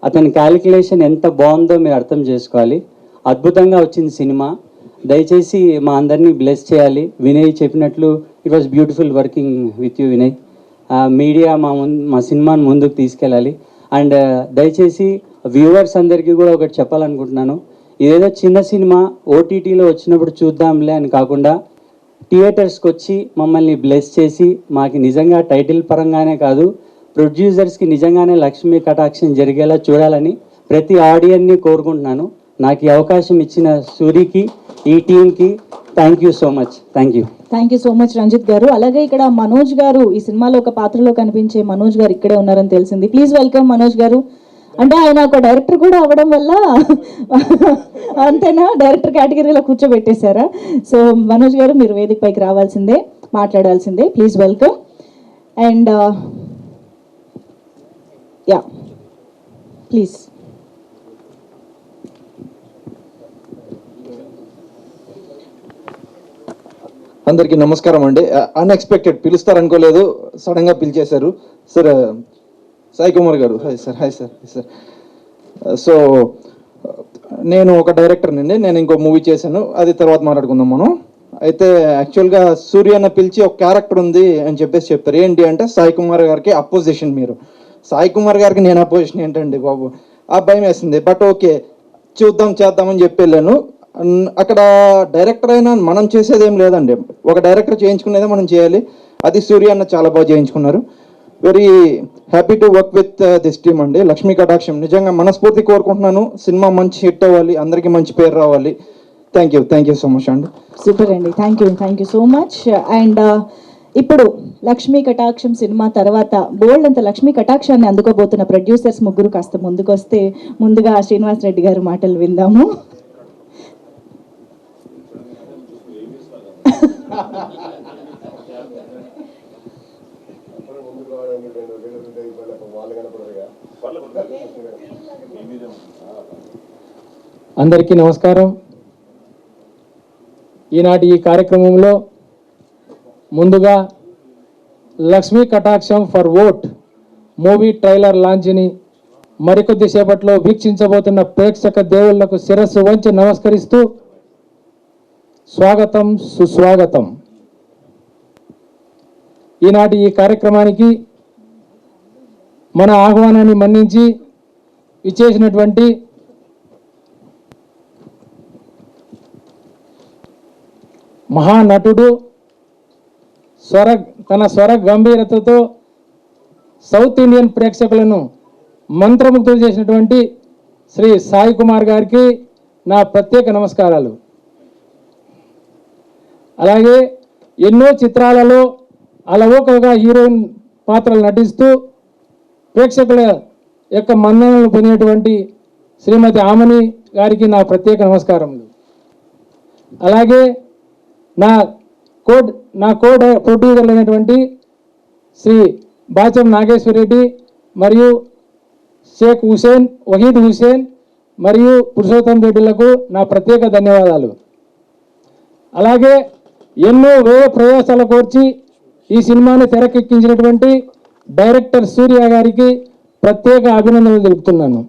Speaker 8: అతని క్యాలిక్యులేషన్ ఎంత బాగుందో మీరు అర్థం చేసుకోవాలి. అద్భుతంగా వచ్చింది సినిమా. దయచేసి మా అందరినీ బ్లెస్ చేయాలి. వినయ్ చెప్పినట్లు it was beautiful working with you Vinay. Media మా సినిమాని ముందుకు తీసుకెళ్ళాలి. అండ్ దయచేసి వ్యూవర్స్ అందరికీ కూడా ఒకటి చెప్పాలనుకుంటున్నాను. ఇదేదో చిన్న సినిమా ఓటీటీలో వచ్చినప్పుడు చూద్దాంలే అని కాకుండా థియేటర్స్కి వచ్చి మమ్మల్ని బ్లెస్ చేసి మాకు నిజంగా టైటిల్ పరంగానే కాదు, ప్రొడ్యూసర్స్కి నిజంగానే లక్ష్మీ కటాక్షం జరిగేలా చూడాలని ప్రతి ఆడియన్ని కోరుకుంటున్నాను. నాకు ఈ అవకాశం ఇచ్చిన సూరికి, ఈ టీంకి thank you so much. Thank you
Speaker 1: so much Ranjith గారు. అలాగే ఇక్కడ మనోజ్ గారు, ఈ సినిమాలో ఒక పాత్రలో కనిపించే మనోజ్ గారు ఇక్కడే ఉన్నారని తెలిసింది. ప్లీజ్ వెల్కమ్ మనోజ్ గారు. అంటే ఆయన ఒక డైరెక్టర్ కూడా అవ్వడం వల్ల అంతేనా, డైరెక్టర్ కేటగిరీలో కూర్చోబెట్టేశారా? సో మనోజ్ గారు మీరు వేదిక పైకి రావాల్సిందే, మాట్లాడాల్సిందే. Please welcome. And yeah please.
Speaker 9: అందరికీ నమస్కారం అండి. అన్ఎక్స్పెక్టెడ్ పిలుస్తారనుకోలేదు, సడన్గా పిలిచేశారు. సార్ సాయి కుమార్ గారు, hi sir. Hi sir. Sir so నేను ఒక డైరెక్టర్నండి. నేను ఇంకో మూవీ చేశాను, అది తర్వాత మాట్లాడుకుందాం మనం. అయితే యాక్చువల్గా సూర్యన్న పిలిచి ఒక క్యారెక్టర్ ఉంది అని చెప్పేసి చెప్తారు. ఏంటి అంటే సాయి కుమార్ గారికి అపోజిషన్ మీరు. సాయి కుమార్ గారికి నేను అపోజిషన్ ఏంటండి బాబు, ఆ భయం వేసింది. బట్ ఓకే చేద్దామని చెప్పి వెళ్ళాను. అక్కడ డైరెక్టర్ అయినా మనం చేసేది ఏం లేదండి, ఒక డైరెక్టర్ చేయించుకునేదే మనం చేయాలి. అది సూర్య అన్న చాలా బాగా చేయించుకున్నారు. Very happy to work with this team అండి. లక్ష్మీ కటాక్షం నిజంగా మనస్ఫూర్తి కోరుకుంటున్నాను. సినిమా మంచి హిట్ అవ్వాలి, అందరికీ మంచి పేరు రావాలి. థ్యాంక్ యూ సో మచ్ అండి.
Speaker 1: సూపర్ అండి. Thank you so much. And ఇప్పుడు లక్ష్మీ కటాక్షం సినిమా తర్వాత బోల్డ్ అంత లక్ష్మీ కటాక్షాన్ని అందుకోబోతున్న ప్రొడ్యూసర్స్ ముగ్గురు కాస్త ముందుకు వస్తే, ముందుగా శ్రీనివాస్ రెడ్డి గారి మాటలు విందాము.
Speaker 10: అందరికీ నమస్కారం. ఈనాటి ఈ కార్యక్రమంలో ముందుగా లక్ష్మీ కటాక్షం ఫర్ ఓట్ మూవీ ట్రైలర్ లాంచ్ని మరికొద్ది సేపట్లో వీక్షించబోతున్న ప్రేక్షక దేవుళ్లకు శిరస్సు వంచి నమస్కరిస్తూ స్వాగతం, సుస్వాగతం. ఈనాటి ఈ కార్యక్రమానికి మన ఆహ్వానాన్ని మన్నించి ఇచ్చేసినటువంటి మహానటుడు, తన స్వర గంభీరతతో సౌత్ ఇండియన్ ప్రేక్షకులను మంత్రముగ్ధులు చేసినటువంటి శ్రీ సాయి కుమార్ గారికి నా ప్రత్యేక నమస్కారాలు. అలాగే ఎన్నో చిత్రాలలో అలవోకగా హీరోయిన్ పాత్రలు నటిస్తూ ప్రేక్షకుల యొక్క మన్ననలు పొందినటువంటి శ్రీమతి ఆమని గారికి నా ప్రత్యేక నమస్కారములు. అలాగే నా కో ప్రొడ్యూసర్లు అయినటువంటి శ్రీ బాచం నాగేశ్వరరెడ్డి మరియు షేక్ హుసేన్, వహీద్ హుసేన్ మరియు పురుషోత్తం రెడ్డిలకు నా ప్రత్యేక ధన్యవాదాలు. అలాగే ఎన్నో వ్యయ ప్రయాసాల కోర్చి ఈ సినిమాని తెరకెక్కించినటువంటి డైరెక్టర్ సూర్య గారికి ప్రత్యేక అభినందనలు తెలుపుతున్నాను.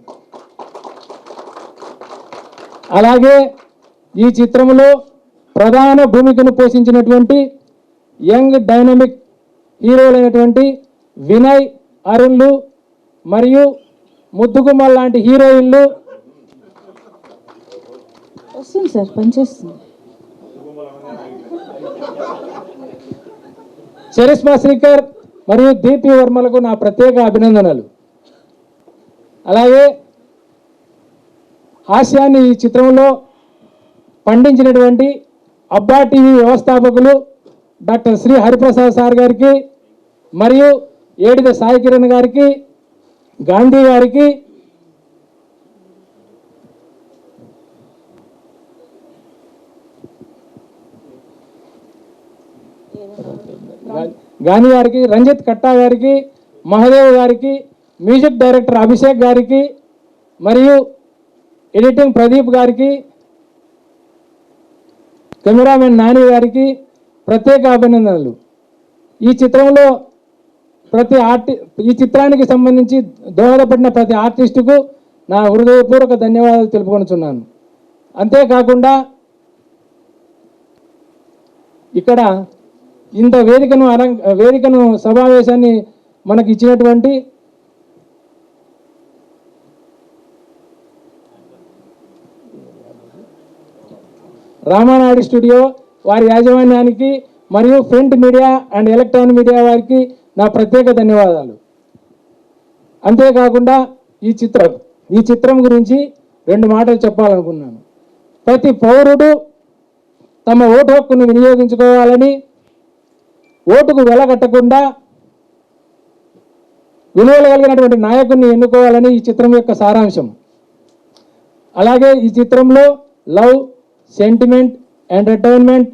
Speaker 10: అలాగే ఈ చిత్రంలో ప్రధాన భూమికను పోషించినటువంటి యంగ్ డైనమిక్ హీరోలైనటువంటి వినయ్, అరుణ్లు మరియు ముద్దుగుమ్మల్ లాంటి హీరోయిన్లు
Speaker 1: వస్తుంది సార్, పనిచేస్తుంది.
Speaker 10: చరిష్మా శ్రీకర్ మరియు దీపి వర్మలకు నా ప్రత్యేక అభినందనలు. అలాగే హాస్యాన్ని ఈ చిత్రంలో పండించినటువంటి అబ్బా టీవీ వ్యవస్థాపకులు డాక్టర్ శ్రీ హరిప్రసాద్ సార్ గారికి మరియు ఏడిద సాయి కిరణ్ గారికి, గాంధీ గారికి, గాంధీ గారికి, రంజిత్ కట్టా గారికి, మహదేవ్ గారికి, మ్యూజిక్ డైరెక్టర్ అభిషేక్ గారికి మరియు ఎడిటింగ్ ప్రదీప్ గారికి, కెమెరామెన్ నాని గారికి ప్రత్యేక అభినందనలు. ఈ చిత్రంలో ఈ చిత్రానికి సంబంధించి దోహదపడిన ప్రతి ఆర్టిస్టుకు నా హృదయపూర్వక ధన్యవాదాలు తెలుపుకొనుచున్నాను. అంతేకాకుండా ఇక్కడ ఇంత వేదికను సమావేశాన్ని మనకి ఇచ్చినటువంటి రామానాయుడు స్టూడియో వారి యాజమాన్యానికి మరియు print media and electronic media వారికి నా ప్రత్యేక ధన్యవాదాలు. అంతేకాకుండా ఈ చిత్రం గురించి 2 మాటలు చెప్పాలనుకున్నాను. ప్రతి పౌరుడు తమ ఓటు హక్కును వినియోగించుకోవాలని, ఓటుకు వెలగట్టకుండా విలువలు కలిగినటువంటి నాయకుడిని ఎన్నుకోవాలని ఈ చిత్రం యొక్క సారాంశం. అలాగే ఈ చిత్రంలో లవ్, సెంటిమెంట్, ఎంటర్టైన్మెంట్,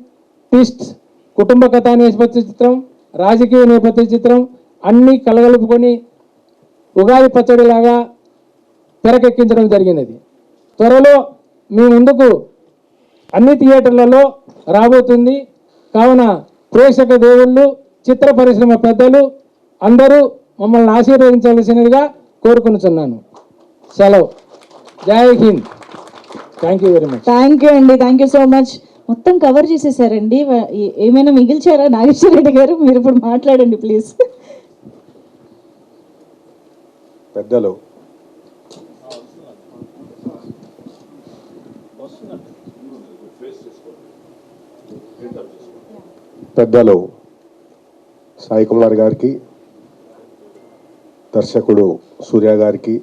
Speaker 10: ట్విస్ట్స్, కుటుంబ కథా నేపథ్య చిత్రం, రాజకీయ నేపథ్య చిత్రం అన్నీ కలగలుపుకొని ఉగాది పచ్చడిలాగా తెరకెక్కించడం జరిగినది. త్వరలో మీ ముందుకు అన్ని థియేటర్లలో రాబోతుంది. కావున ప్రేక్షక దేవుళ్ళు, చిత్ర పరిశ్రమ పెద్దలు అందరూ మమ్మల్ని ఆశీర్వదించాల్సినదిగా కోరుకొనుచున్నాను. సెలవు. జై Hind. Thank you very much.
Speaker 1: Thank you అండి, థ్యాంక్ యూ సో మచ్. మొత్తం కవర్ చేసేసారండి. ఏమైనా మిగిల్చారా నాగేశ్వర రెడ్డి గారు? మీరు ఇప్పుడు మాట్లాడండి ప్లీజ్.
Speaker 6: పెద్దలు సాయి కుమార్ గారికి, దర్శకుడు సూర్య గారికి,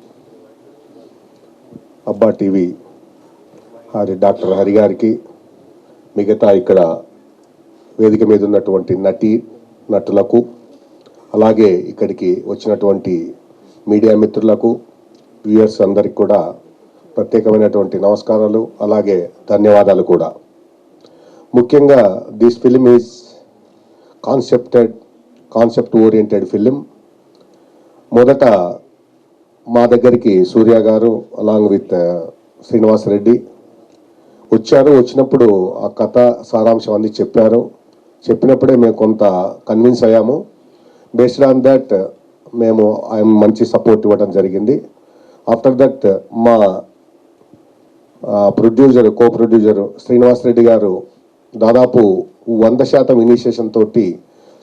Speaker 6: అబ్బా టీవీ డాక్టర్ హరి గారికి, మిగతా ఇక్కడ వేదిక మీద ఉన్నటువంటి నటులకు, అలాగే ఇక్కడికి వచ్చినటువంటి మీడియా మిత్రులకు, వ్యూయర్స్ అందరికి కూడా ప్రత్యేకమైనటువంటి నమస్కారాలు, అలాగే ధన్యవాదాలు కూడా. ముఖ్యంగా this film is concept oriented film. మొదట మా దగ్గరికి సూర్య గారు అలాంగ్ విత్ శ్రీనివాస్ రెడ్డి వచ్చారు. వచ్చినప్పుడు ఆ కథ సారాంశం అన్ని చెప్పారు. చెప్పినప్పుడే మేము కొంత కన్విన్స్ అయ్యాము. బేస్డ్ ఆన్ దట్ మేము ఆయన మంచి సపోర్ట్ ఇవ్వడం జరిగింది. ఆఫ్టర్ దట్ మా కో ప్రొడ్యూసర్ శ్రీనివాస్ రెడ్డి గారు దాదాపు 100% ఇనిషియేషన్ తోటి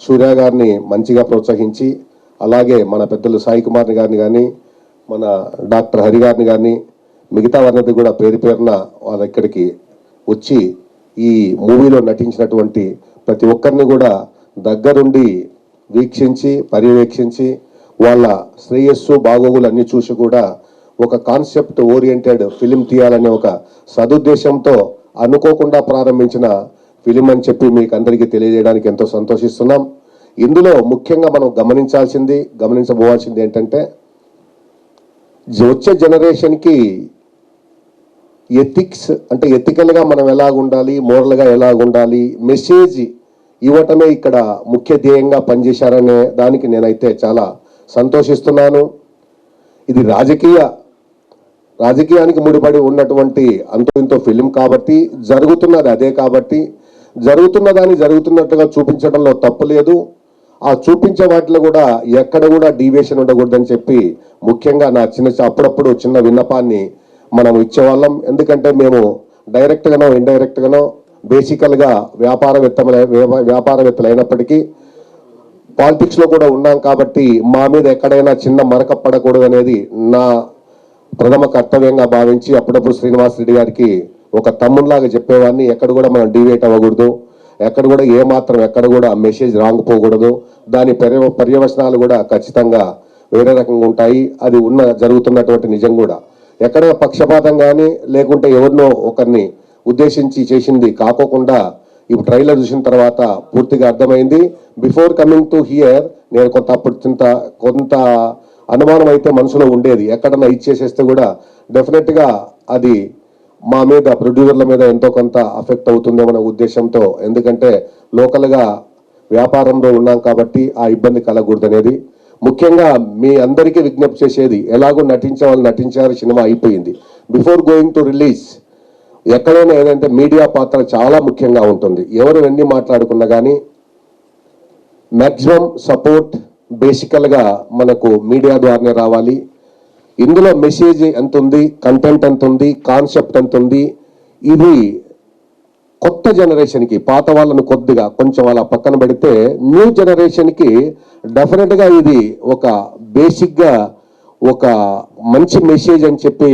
Speaker 6: సూర్య గారిని మంచిగా ప్రోత్సహించి, అలాగే మన పెద్దలు సాయి కుమార్ గారిని కానీ, మన డాక్టర్ హరి గారిని కానీ, మిగతా వారిని కూడా పేరున వాళ్ళ ఇక్కడికి వచ్చి ఈ మూవీలో నటించినటువంటి ప్రతి ఒక్కరిని కూడా దగ్గరుండి వీక్షించి, పర్యవేక్షించి, వాళ్ళ శ్రేయస్సు బాగోగులు అన్ని చూసి కూడా ఒక కాన్సెప్ట్ ఓరియంటెడ్ ఫిలిం తీయాలనే ఒక సదుద్దేశంతో అనుకోకుండా ప్రారంభించిన
Speaker 11: ఫిలిం అని చెప్పి మీకు అందరికీ తెలియజేయడానికి ఎంతో సంతోషిస్తున్నాం. ఇందులో ముఖ్యంగా మనం గమనించబోవాల్సింది ఏంటంటే వచ్చే జనరేషన్కి ఎథిక్స్ అంటే ఎథికల్గా మనం ఎలాగుండాలి, మోరల్గా ఎలాగుండాలి, మెసేజ్ ఇవ్వటమే ఇక్కడ ముఖ్య ధ్యేయంగా పనిచేశారనే దానికి నేనైతే చాలా సంతోషిస్తున్నాను. ఇది రాజకీయానికి ముడిపడి ఉన్నటువంటి అంతో ఇంతో ఫిలిం కాబట్టి జరుగుతున్నది అదే కాబట్టి జరుగుతున్న దాన్ని జరుగుతున్నట్టుగా చూపించడంలో తప్పు లేదు. ఆ చూపించే వాటిలో కూడా ఎక్కడ కూడా డీవియేషన్ ఉండకూడదని చెప్పి ముఖ్యంగా నా అప్పుడప్పుడు చిన్న విన్నపాన్ని మనం ఇచ్చేవాళ్ళం. ఎందుకంటే మేము డైరెక్ట్గానో ఇండైరెక్ట్గానో బేసికల్గా వ్యాపారవేత్తలు అయినప్పటికీ పాలిటిక్స్లో కూడా ఉన్నాం కాబట్టి మా మీద ఎక్కడైనా చిన్న మరక పడకూడదు అనేది నా ప్రథమ కర్తవ్యంగా భావించి అప్పుడప్పుడు శ్రీనివాస్ రెడ్డి గారికి ఒక తమ్ముళ్లాగా చెప్పేవాడిని. ఎక్కడ కూడా మనం డీవియేట్ అవ్వకూడదు, ఎక్కడ కూడా ఎక్కడ కూడా మెసేజ్ రాంగ్ పోకూడదు, దాని పర్యవసనాలు కూడా ఖచ్చితంగా వేరే రకంగా ఉంటాయి. అది జరుగుతున్నటువంటి నిజం కూడా ఎక్కడ పక్షపాతం కానీ లేకుంటే ఎవరినో ఒకరిని ఉద్దేశించి చేసింది కాకోకుండా ఇప్పుడు ట్రైలర్ చూసిన తర్వాత పూర్తిగా అర్థమైంది. బిఫోర్ కమింగ్ టు హియర్ నేను కొంత అనుమానం అయితే మనసులో ఉండేది, ఎక్కడన్నా ఇచ్చేసేస్తే కూడా డెఫినెట్గా అది మా మీద ప్రొడ్యూసర్ల మీద ఎంతో కొంత అఫెక్ట్ అవుతుందేమన్న ఉద్దేశంతో, ఎందుకంటే లోకల్గా వ్యాపారంలో ఉన్నాం కాబట్టి ఆ ఇబ్బంది కలగకూడదనేది. ముఖ్యంగా మీ అందరికీ విజ్ఞప్తి చేసేది, ఎలాగో నటించే వాళ్ళు నటించారు, సినిమా అయిపోయింది. బిఫోర్ గోయింగ్ టు రిలీజ్ ఎక్కడైనా ఏదంటే మీడియా పాత్ర చాలా ముఖ్యంగా ఉంటుంది. ఎవరు ఎన్ని మాట్లాడుకున్నా కానీ మ్యాక్సిమం సపోర్ట్ బేసికల్గా మనకు మీడియా ద్వారానే రావాలి. ఇందులో మెసేజ్ ఎంత ఉంది, కంటెంట్ ఎంత ఉంది, కాన్సెప్ట్ ఎంత ఉంది, ఇది కొత్త జనరేషన్కి, పాత వాళ్ళను కొద్దిగా కొంచెం అలా పక్కన పెడితే న్యూ జనరేషన్కి డెఫినెట్గా ఇది ఒక బేసిక్గా ఒక మంచి మెసేజ్ అని చెప్పి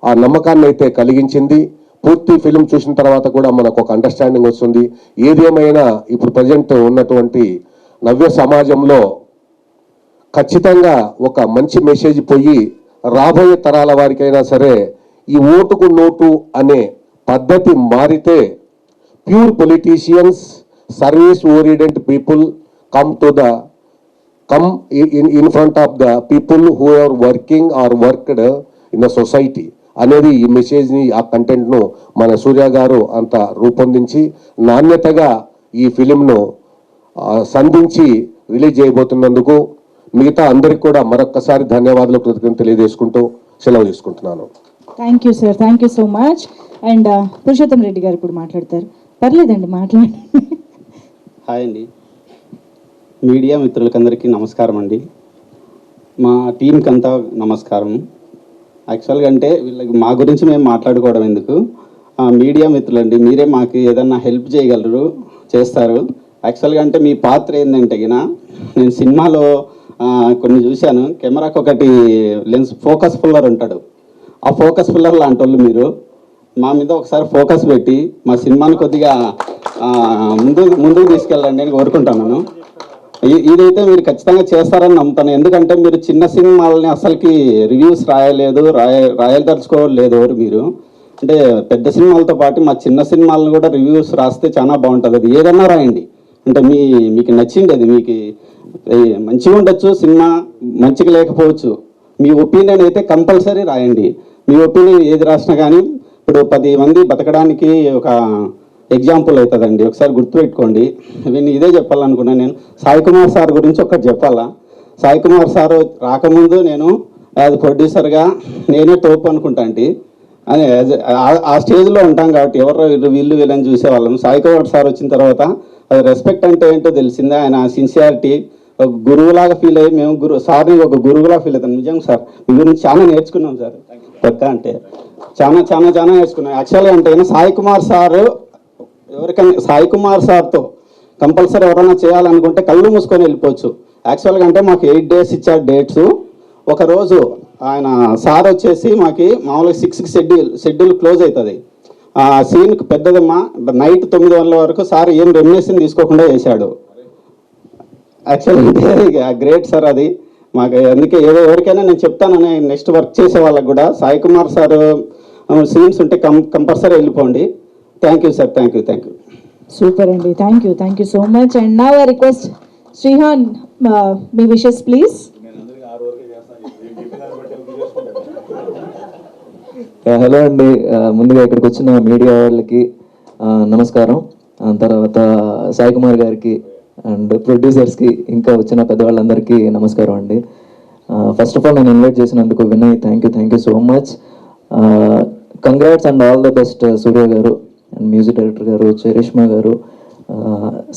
Speaker 11: ఆ నమ్మకాన్ని అయితే కలిగించింది. పూర్తి ఫిలిం చూసిన తర్వాత కూడా మనకు ఒక అండర్స్టాండింగ్ వస్తుంది. ఏదేమైనా ఇప్పుడు ప్రజెంట్ ఉన్నటువంటి నవ్య సమాజంలో ఖచ్చితంగా ఒక మంచి మెసేజ్ పోయి రాబోయే తరాల వారికైనా సరే ఈ ఓటుకు నోటు అనే పద్ధతి మారితే pure politicians, service oriented people come in front of the people who are working or worked in the society అనేది ఈ మెసేజ్ని, ఆ కంటెంట్ను మన సూర్య గారు అంత రూపొందించి నాణ్యతగా ఈ ఫిలింను సంధించి రిలీజ్ చేయబోతున్నందుకు మిగతా అందరికి కూడా మరొక్కసారి ధన్యవాదాలు, కృతజ్ఞతలు తెలియజేసుకుంటూ సెలవు తీసుకుంటున్నాను.
Speaker 1: Thank you sir, thank you so much. And Purushottam Reddy గారు ఇప్పుడు మాట్లాడతారు. పర్లేదండి, మాట్లాడండి.
Speaker 12: హాయ్ అండి, మీడియా మిత్రులకందరికీ నమస్కారం అండి. మా టీంకి అంతా నమస్కారం. యాక్చువల్గా అంటే వీళ్ళకి మా గురించి మేము మాట్లాడుకోవడం ఎందుకు, మీడియా మిత్రులండి, మీరే మాకు ఏదన్నా హెల్ప్ చేయగలరు, చేస్తారు. యాక్చువల్గా అంటే మీ పాత్ర ఏంటంటే నేను సినిమాలో కొన్ని చూశాను, కెమెరాకి ఒకటి లెన్స్ ఫోకస్ పుల్లర్ ఉంటాడు, ఆ ఫోకస్ పుల్లర్ లాంటి వాళ్ళు మీరు మా మీద ఒకసారి ఫోకస్ పెట్టి మా సినిమాని కొద్దిగా ముందుకు తీసుకెళ్ళండి అని కోరుకుంటున్నాను. ఇదైతే మీరు ఖచ్చితంగా చేస్తారని నమ్ముతాను. ఎందుకంటే మీరు చిన్న సినిమాలని అసలుకి రివ్యూస్ రాయదలుచుకోలేదు ఎవరు మీరు. అంటే పెద్ద సినిమాలతో పాటు మా చిన్న సినిమాలను కూడా రివ్యూస్ రాస్తే చాలా బాగుంటుంది. అది ఏదన్నా రాయండి, అంటే మీకు నచ్చింది, అది మీకు మంచిగా ఉండొచ్చు, సినిమా మంచిగా లేకపోవచ్చు, మీ ఒపీనియన్ అయితే కంపల్సరీ రాయండి. మీ ఒపీనియన్ ఏది రాసినా కానీ ఇప్పుడు 10 మంది బతకడానికి ఒక ఎగ్జాంపుల్ అవుతుందండి. ఒకసారి గుర్తుపెట్టుకోండి. నేను ఇదే చెప్పాలనుకున్నాను. నేను సాయి కుమార్ సార్ గురించి ఒకటి చెప్పాలా. సాయి కుమార్ సార్ రాకముందు నేను యాజ్ ప్రొడ్యూసర్గా నేనే తోపు అనుకుంటాంటి, అని ఆ స్టేజ్లో ఉంటాం కాబట్టి ఎవరు వీళ్ళని చూసేవాళ్ళం. సాయి కుమార్ సార్ వచ్చిన తర్వాత అది రెస్పెక్ట్ అంటే ఏంటో తెలిసిందే. ఆయన సిన్సియారిటీ ఒక గురువులాగా ఫీల్ అయ్యి మేము సార్ని ఒక గురువులా ఫీల్ అవుతాం. నిజంగా సార్ మీ గురించి చాలా నేర్చుకున్నాం సార్. పక్క అంటే చాలా చాలా చాలా నేర్చుకున్నాం. యాక్చువల్గా అంటే సాయి కుమార్ సార్ ఎవరికైనా సాయి కుమార్ సార్తో కంపల్సరీ ఎవరైనా చేయాలనుకుంటే కళ్ళు మూసుకొని వెళ్ళిపోవచ్చు. యాక్చువల్గా అంటే మాకు 8 days ఇచ్చారు డేట్స్. ఒకరోజు ఆయన సార్ వచ్చేసి మాకు మామూలుగా 6కి షెడ్యూల్ క్లోజ్ అవుతుంది. ఆ సీన్కి పెద్దదమ్మా నైట్ 9 గంటల వరకు సార్ ఏం రెమ్యునేషన్ తీసుకోకుండా చేశాడు. యాక్చువల్గా గ్రేట్ సార్ అది మాకు. అందుకే ఎవరికైనా నేను చెప్తానని నెక్స్ట్ వర్క్ చేసే వాళ్ళకి కూడా సాయి కుమార్ సార్ సీన్స్ ఉంటే కంపల్సరీ వెళ్ళిపోండి. Thank you sir, thank you.
Speaker 1: Super అండి, thank you so much. And now I request Srihan, మీ విషెస్ ప్లీజ్.
Speaker 13: హలో అండి, ముందుగా ఇక్కడికి వచ్చిన మీడియా వాళ్ళకి నమస్కారం. తర్వాత సాయి కుమార్ గారికి అండ్ ప్రొడ్యూసర్స్కి, ఇంకా వచ్చిన పెద్దవాళ్ళందరికీ నమస్కారం అండి. ఫస్ట్ ఆఫ్ ఆల్ నేను ఇన్వైట్ చేసినందుకు Vinay, thank you so much. Congrats and all the best Surya garu and music director garu, Charishma garu,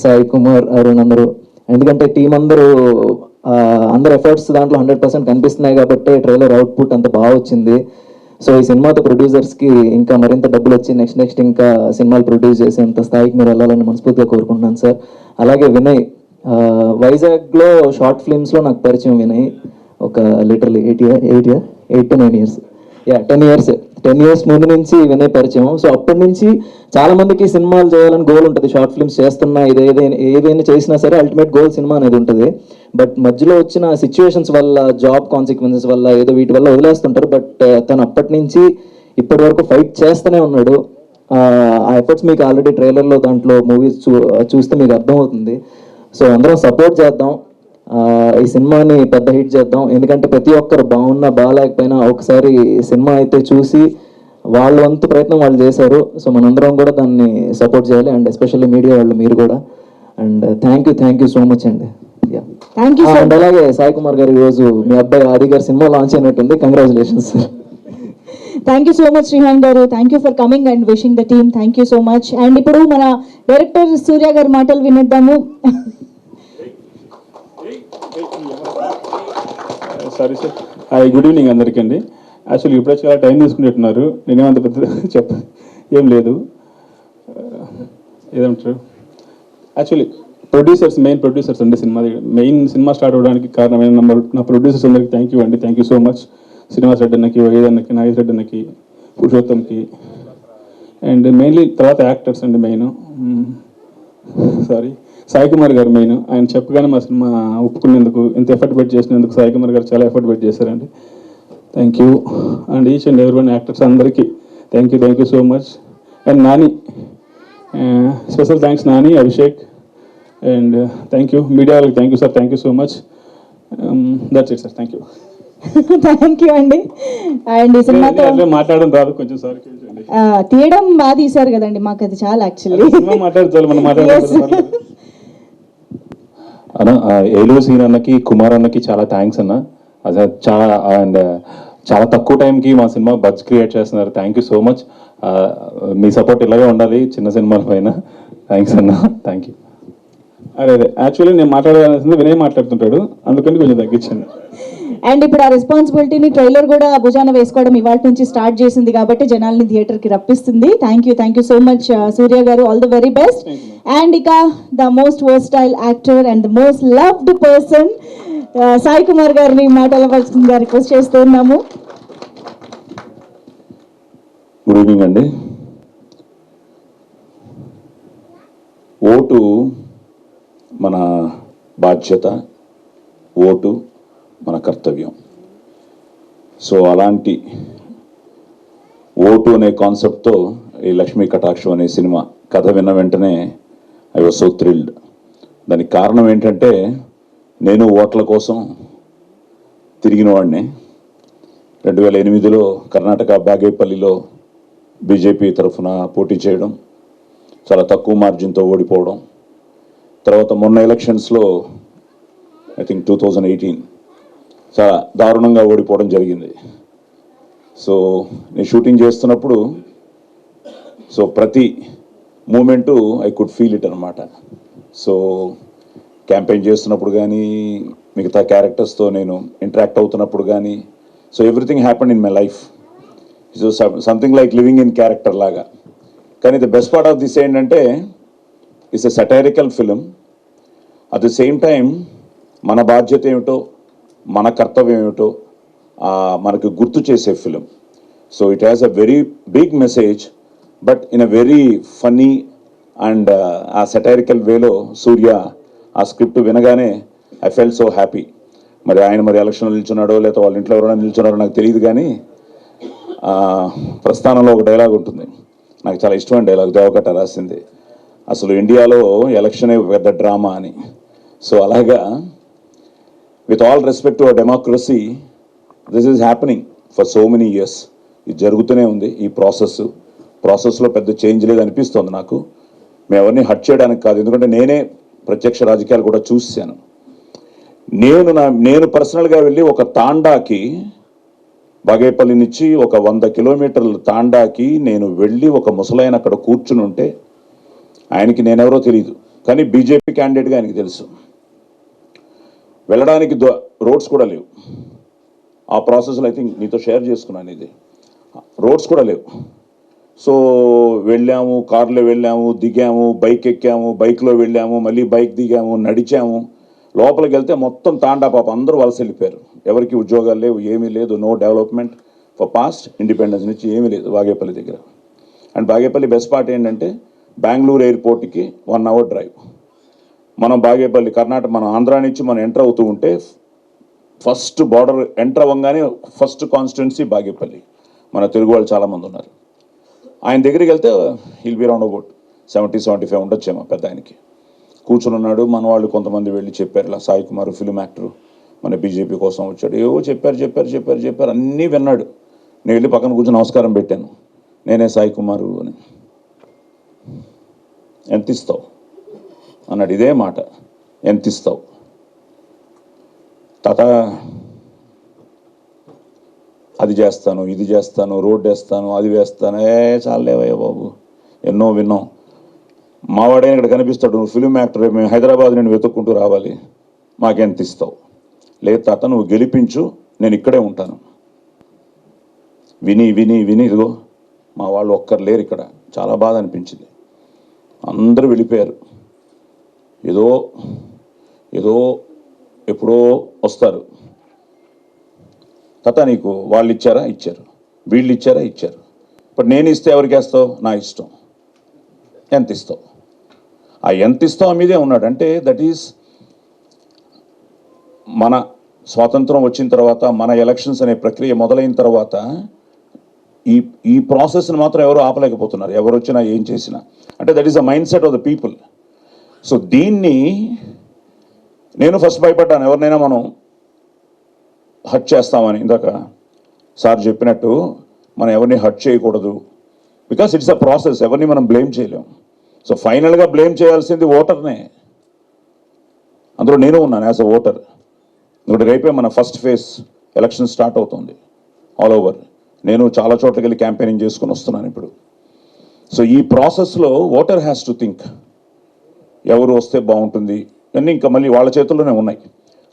Speaker 13: Sai Kumar, Arun అందరూ. ఎందుకంటే టీం అందరూ అందరు ఎఫర్ట్స్ దాంట్లో 100% కనిపిస్తున్నాయి కాబట్టి ట్రైలర్ అవుట్పుట్ అంత బాగా వచ్చింది. సో ఈ సినిమాతో ప్రొడ్యూసర్స్కి ఇంకా మరింత డబ్బులు వచ్చి నెక్స్ట్ ఇంకా సినిమాలు ప్రొడ్యూస్ చేసేంత స్థాయికి మీరు వెళ్ళాలని మనస్ఫూర్తిగా కోరుకుంటున్నాను సార్. అలాగే వినయ్, వైజాగ్లో షార్ట్ ఫిల్మ్స్లో నాకు పరిచయం వినయ్. ఒక లిటరలీ 8 to 9 years, 10 years ముందు నుంచి వినయ్ పరిచయం. సో అప్పటి నుంచి చాలా మందికి సినిమాలు చేయాలని గోల్ ఉంటుంది, షార్ట్ ఫిల్మ్స్ చేస్తున్నా ఏదైనా చేసినా సరే అల్టిమేట్ గోల్ సినిమా అనేది ఉంటుంది. బట్ మధ్యలో వచ్చిన సిచ్యువేషన్స్ వల్ల, జాబ్ కాన్సిక్వెన్సెస్ వల్ల, ఏదో వీటి వల్ల వదిలేస్తుంటారు. బట్ తను అప్పటి నుంచి ఇప్పటి వరకు ఫైట్ చేస్తూనే ఉన్నాడు. ఆ ఎఫర్ట్స్ మీకు ఆల్రెడీ ట్రైలర్లో దాంట్లో మూవీస్ చూస్తే మీకు అర్థమవుతుంది. సో అందరం సపోర్ట్ చేద్దాం, ఈ సినిమాని పెద్ద హిట్ చేద్దాం. ఎందుకంటే ప్రతి ఒక్కరు బాగున్నా బాగాలేకపోయినా ఒకసారి సినిమా అయితే చూసి వాళ్ళ వంతు ప్రయత్నం వాళ్ళు చేశారు. సో మనందరం కూడా దాన్ని సపోర్ట్ చేయాలి. అండ్ ఎస్పెషల్లీ మీడియా వాళ్ళు, మీరు కూడా. And thank you so much అండి. అండ్ అలాగే సాయి కుమార్ గారు, ఈరోజు మీ అబ్బాయి ఆది గారి సినిమా లాంచ్ అయినట్టుంది. Congratulations sir.
Speaker 1: Thank you so much Srihan garu, thank you for coming and wishing the team. Thank you so much. And ఇప్పుడు మన డైరెక్టర్ సూర్య గారి మాటలు వినిద్దాము.
Speaker 6: Sorry sir. Hi, good evening అందరికీ అండి. యాక్చువల్లీ ఇప్పుడే చాలా టైం తీసుకుంటున్నారు. నేనేమంత పెద్ద ఏం లేదు. ఏదంటారు, యాక్చువల్లీ మెయిన్ ప్రొడ్యూసర్స్ అండి. సినిమా స్టార్ట్ అవ్వడానికి కారణమైన నా ప్రొడ్యూసర్స్ అందరికీ thank you so much. Srinivas Reddy అన్నకి, వైఎస్ అన్నకి, నాగేష్ రెడ్డి అన్నకి, పురుషోత్తంకి, అండ్ మెయిన్లీ తర్వాత యాక్టర్స్ అండి. మెయిన్ సాయి కుమార్ గారు మెయిన్. ఆయన చెప్పగానే మా సినిమా ఒప్పుకునేందుకు, ఇంత ఎఫర్ట్ పెట్టి చేసినందుకు సాయి కుమార్ గారు చాలా ఎఫర్ట్ పెట్టి చేశారండి. Thank you. And each and every one actors అందరికీ thank you so much. And Nani, special thanks Nani, Abhishek. And thank you media వాళ్ళకి, thank you sir, thank you so much. That's it sir, thank you.
Speaker 1: Thank you అండి. And ఈ సినిమాతో
Speaker 6: మాట్లాడడం రాదు కొంచెం, sorry.
Speaker 1: తీయడం బాగా తీశారు కదండి, మాకు అది చాలా యాక్చువల్లీ.
Speaker 6: అన్న, ఏలూరు సీన్ అన్నకి, కుమార్ అన్నకి చాలా థ్యాంక్స్ అన్న. అదే చాలా తక్కువ టైంకి మా సినిమా బజ్ క్రియేట్ చేస్తున్నారు. Thank you so much. Me support ఇలాగే ఉండాలి చిన్న సినిమాల పైన. థ్యాంక్స్ అన్న, థ్యాంక్ యూ. అదే యాక్చువల్లీ నేను మాట్లాడాల్సింది వినయ్ మాట్లాడుతుంటాడు, అందుకని కొంచెం తగ్గించాను.
Speaker 1: అండ్ ఇప్పుడు ఆ రెస్పాన్సిబిలిటీని ట్రైలర్ కూడా భుజాన వేసుకోవడం ఇవాళ నుంచి స్టార్ట్ చేసింది కాబట్టి జనాల్ని థియేటర్కి రప్పిస్తుంది. Thank you so much Surya garu, all the very best. And ఇక the most versatile actor and the most loved person Sai Kumar garu మాట్లాడవలసిందిగా రిక్వెస్ట్ చేస్తూ ఉన్నాము.
Speaker 14: గుడ్ ఈవినింగ్ అండి. ఓటు మన బాధ్యత, ఓటు మన కర్తవ్యం. సో అలాంటి ఓటు అనే కాన్సెప్ట్తో ఈ లక్ష్మీ కటాక్షం అనే సినిమా కథ విన్న వెంటనే ఐ వాజ్ సో థ్రిల్డ్. దానికి కారణం ఏంటంటే, నేను ఓట్ల కోసం తిరిగిన వాడిని. 2008లో కర్ణాటక బాగేపల్లిలో బీజేపీ తరఫున పోటీ చేయడం, చాలా తక్కువ మార్జిన్తో ఓడిపోవడం, తర్వాత మొన్న ఎలక్షన్స్లో ఐ థింక్ 2018 చాలా దారుణంగా ఓడిపోవడం జరిగింది. సో నేను షూటింగ్ చేస్తున్నప్పుడు సో ప్రతి moment I could feel it అనమాట. సో క్యాంపెయిన్ చేస్తున్నప్పుడు కానీ, మిగతా క్యారెక్టర్స్తో నేను ఇంటరాక్ట్ అవుతున్నప్పుడు కానీ, so everything happened in my life. So something like living in character లాగా. కానీ the best part of this ఏంటంటే, it's a satirical film. At the same time మన బాధ్యత ఏమిటో, మన కర్తవ్యం ఏమిటో మనకు గుర్తు చేసే film. So it has a very big message, but in a very funny and ఆ సటైరికల్ వేలో సూర్య ఆ స్క్రిప్ట్ వినగానే ఐ ఫెల్ట్ సో హ్యాపీ. మరి ఆయన ఎలక్షన్లో నిల్చున్నాడో లేకపోతే వాళ్ళ ఇంట్లో ఎవరైనా నిల్చున్నారో నాకు తెలియదు, కానీ ప్రస్థానంలో ఒక డైలాగ్ ఉంటుంది, నాకు చాలా ఇష్టమైన డైలాగ్, దేవకట్ట రాసింది. అసలు ఇండియాలో ఎలక్షనే పెద్ద డ్రామా అని. సో అలాగా with all respect to our democracy, this is happening for so many years. ఇది జరుగుతూనే ఉంది ఈ ప్రాసెస్లో పెద్ద చేంజ్ లేదు అనిపిస్తుంది నాకు. మేము ఎవరిని హట్ చేయడానికి కాదు, ఎందుకంటే నేనే ప్రత్యక్ష రాజకీయాలు కూడా చూశాను. నేను పర్సనల్గా వెళ్ళి ఒక తాండాకి, బాగేపల్లి నుంచి ఒక 100 కిలోమీటర్ల తాండాకి నేను వెళ్ళి ఒక ముసలాయన అక్కడ కూర్చుని ఉంటే, ఆయనకి నేనెవరో తెలియదు, కానీ బీజేపీ క్యాండిడేట్గా ఆయనకి తెలుసు. వెళ్ళడానికి రోడ్స్ కూడా లేవు. ఆ ప్రాసెస్లో ఐ థింక్ మీతో షేర్ చేసుకున్నాను, ఇది రోడ్స్ కూడా లేవు. సో వెళ్ళాము, కార్లో వెళ్ళాము, దిగాము, బైక్ ఎక్కాము, బైక్లో వెళ్ళాము, మళ్ళీ బైక్ దిగాము, నడిచాము. లోపలికి వెళ్తే మొత్తం తాండా పాప అందరూ వలస వెళ్ళిపోయారు. ఎవరికి ఉద్యోగాలు లేవు, ఏమీ లేదు, no development for past independence నుంచి ఏమీ లేదు బాగేపల్లి దగ్గర. అండ్ బాగేపల్లి బెస్ట్ పార్ట్ ఏంటంటే బెంగళూరు ఎయిర్పోర్ట్కి 1 అవర్ డ్రైవ్. మనం బాగేపల్లి కర్ణాటక, మన ఆంధ్రా నుంచి మనం ఎంటర్ అవుతూ ఉంటే ఫస్ట్ బార్డర్ ఎంటర్ అవ్వగానే ఫస్ట్ కాన్స్టిట్యున్సీ బాగేపల్లి. మన తెలుగు వాళ్ళు చాలామంది ఉన్నారు. ఆయన దగ్గరికి వెళ్తే హిల్ బి రౌండ్ అబౌట్ 70-75 ఉండొచ్చేమో పెద్ద ఆయనకి. కూర్చుని ఉన్నాడు. మన వాళ్ళు కొంతమంది వెళ్ళి చెప్పారు, ఇలా సాయి కుమార్ ఫిల్మ్ యాక్టర్ మన బీజేపీ కోసం వచ్చాడు, ఏవో చెప్పారు అన్నీ విన్నాడు. నేను వెళ్ళి పక్కన కూర్చొని నమస్కారం పెట్టాను, నేనే సాయి కుమారు అని. ఎంత ఇస్తావు అన్నాడు, ఇదే మాట, ఎంత ఇస్తావు తాత, అది చేస్తాను, ఇది చేస్తాను, రోడ్డు వేస్తాను, అది వేస్తాను. చాలేవయ్య బాబు, ఎన్నో విన్నాం. మావాడే ఇక్కడ కనిపిస్తాడు, నువ్వు ఫిల్మ్ యాక్టర్, మేము హైదరాబాద్ నుండి వెతుక్కుంటూ రావాలి, మాకెంత ఇస్తావు? లేదు తాత, నువ్వు గెలిపించు, నేను ఇక్కడే ఉంటాను. విని ఇదిగో మా వాళ్ళు ఒక్కరు లేరు ఇక్కడ. చాలా బాధ అనిపించింది. అందరూ వెళ్ళిపోయారు. ఏదో ఎప్పుడో వస్తారు. తాత నీకు వాళ్ళు ఇచ్చారా? ఇచ్చారు. వీళ్ళు ఇచ్చారా? ఇచ్చారు. ఇప్పుడు నేను ఇస్తే ఎవరికి వేస్తావు? నా ఇష్టం. ఎంత ఇస్తావు? ఆ ఎంత ఇస్తావు మీదే ఉన్నాడు. అంటే దట్ ఈస్ మన స్వాతంత్రం వచ్చిన తర్వాత, మన ఎలక్షన్స్ అనే ప్రక్రియ మొదలైన తర్వాత ఈ ప్రాసెస్ని మాత్రం ఎవరు ఆపలేకపోతున్నారు, ఎవరు వచ్చినా ఏం చేసినా. అంటే that is the mind set of the people. So దీన్ని నేను ఫస్ట్ భయపడ్డాను, ఎవరినైనా మనం హట్ చేస్తామని. ఇందాక సార్ చెప్పినట్టు మనం ఎవరిని హట్ చేయకూడదు, బికాస్ ఇట్స్ అ ప్రాసెస్, ఎవరిని మనం బ్లేమ్ చేయలేం. సో ఫైనల్గా బ్లేమ్ చేయాల్సింది ఓటర్నే. అందులో నేను ఉన్నాను యాజ్ అ ఓటర్. ఇప్పుడు రేపే మన ఫస్ట్ ఫేజ్ ఎలక్షన్ స్టార్ట్ అవుతుంది ఆల్ ఓవర్. నేను చాలా చోట్లకి వెళ్ళి క్యాంపెయినింగ్ చేసుకుని వస్తున్నాను ఇప్పుడు. సో ఈ ప్రాసెస్లో ఓటర్ హ్యాస్ టు థింక్, ఎవరు వస్తే బాగుంటుంది అన్నీ ఇంకా మళ్ళీ వాళ్ళ చేతుల్లోనే ఉన్నాయి.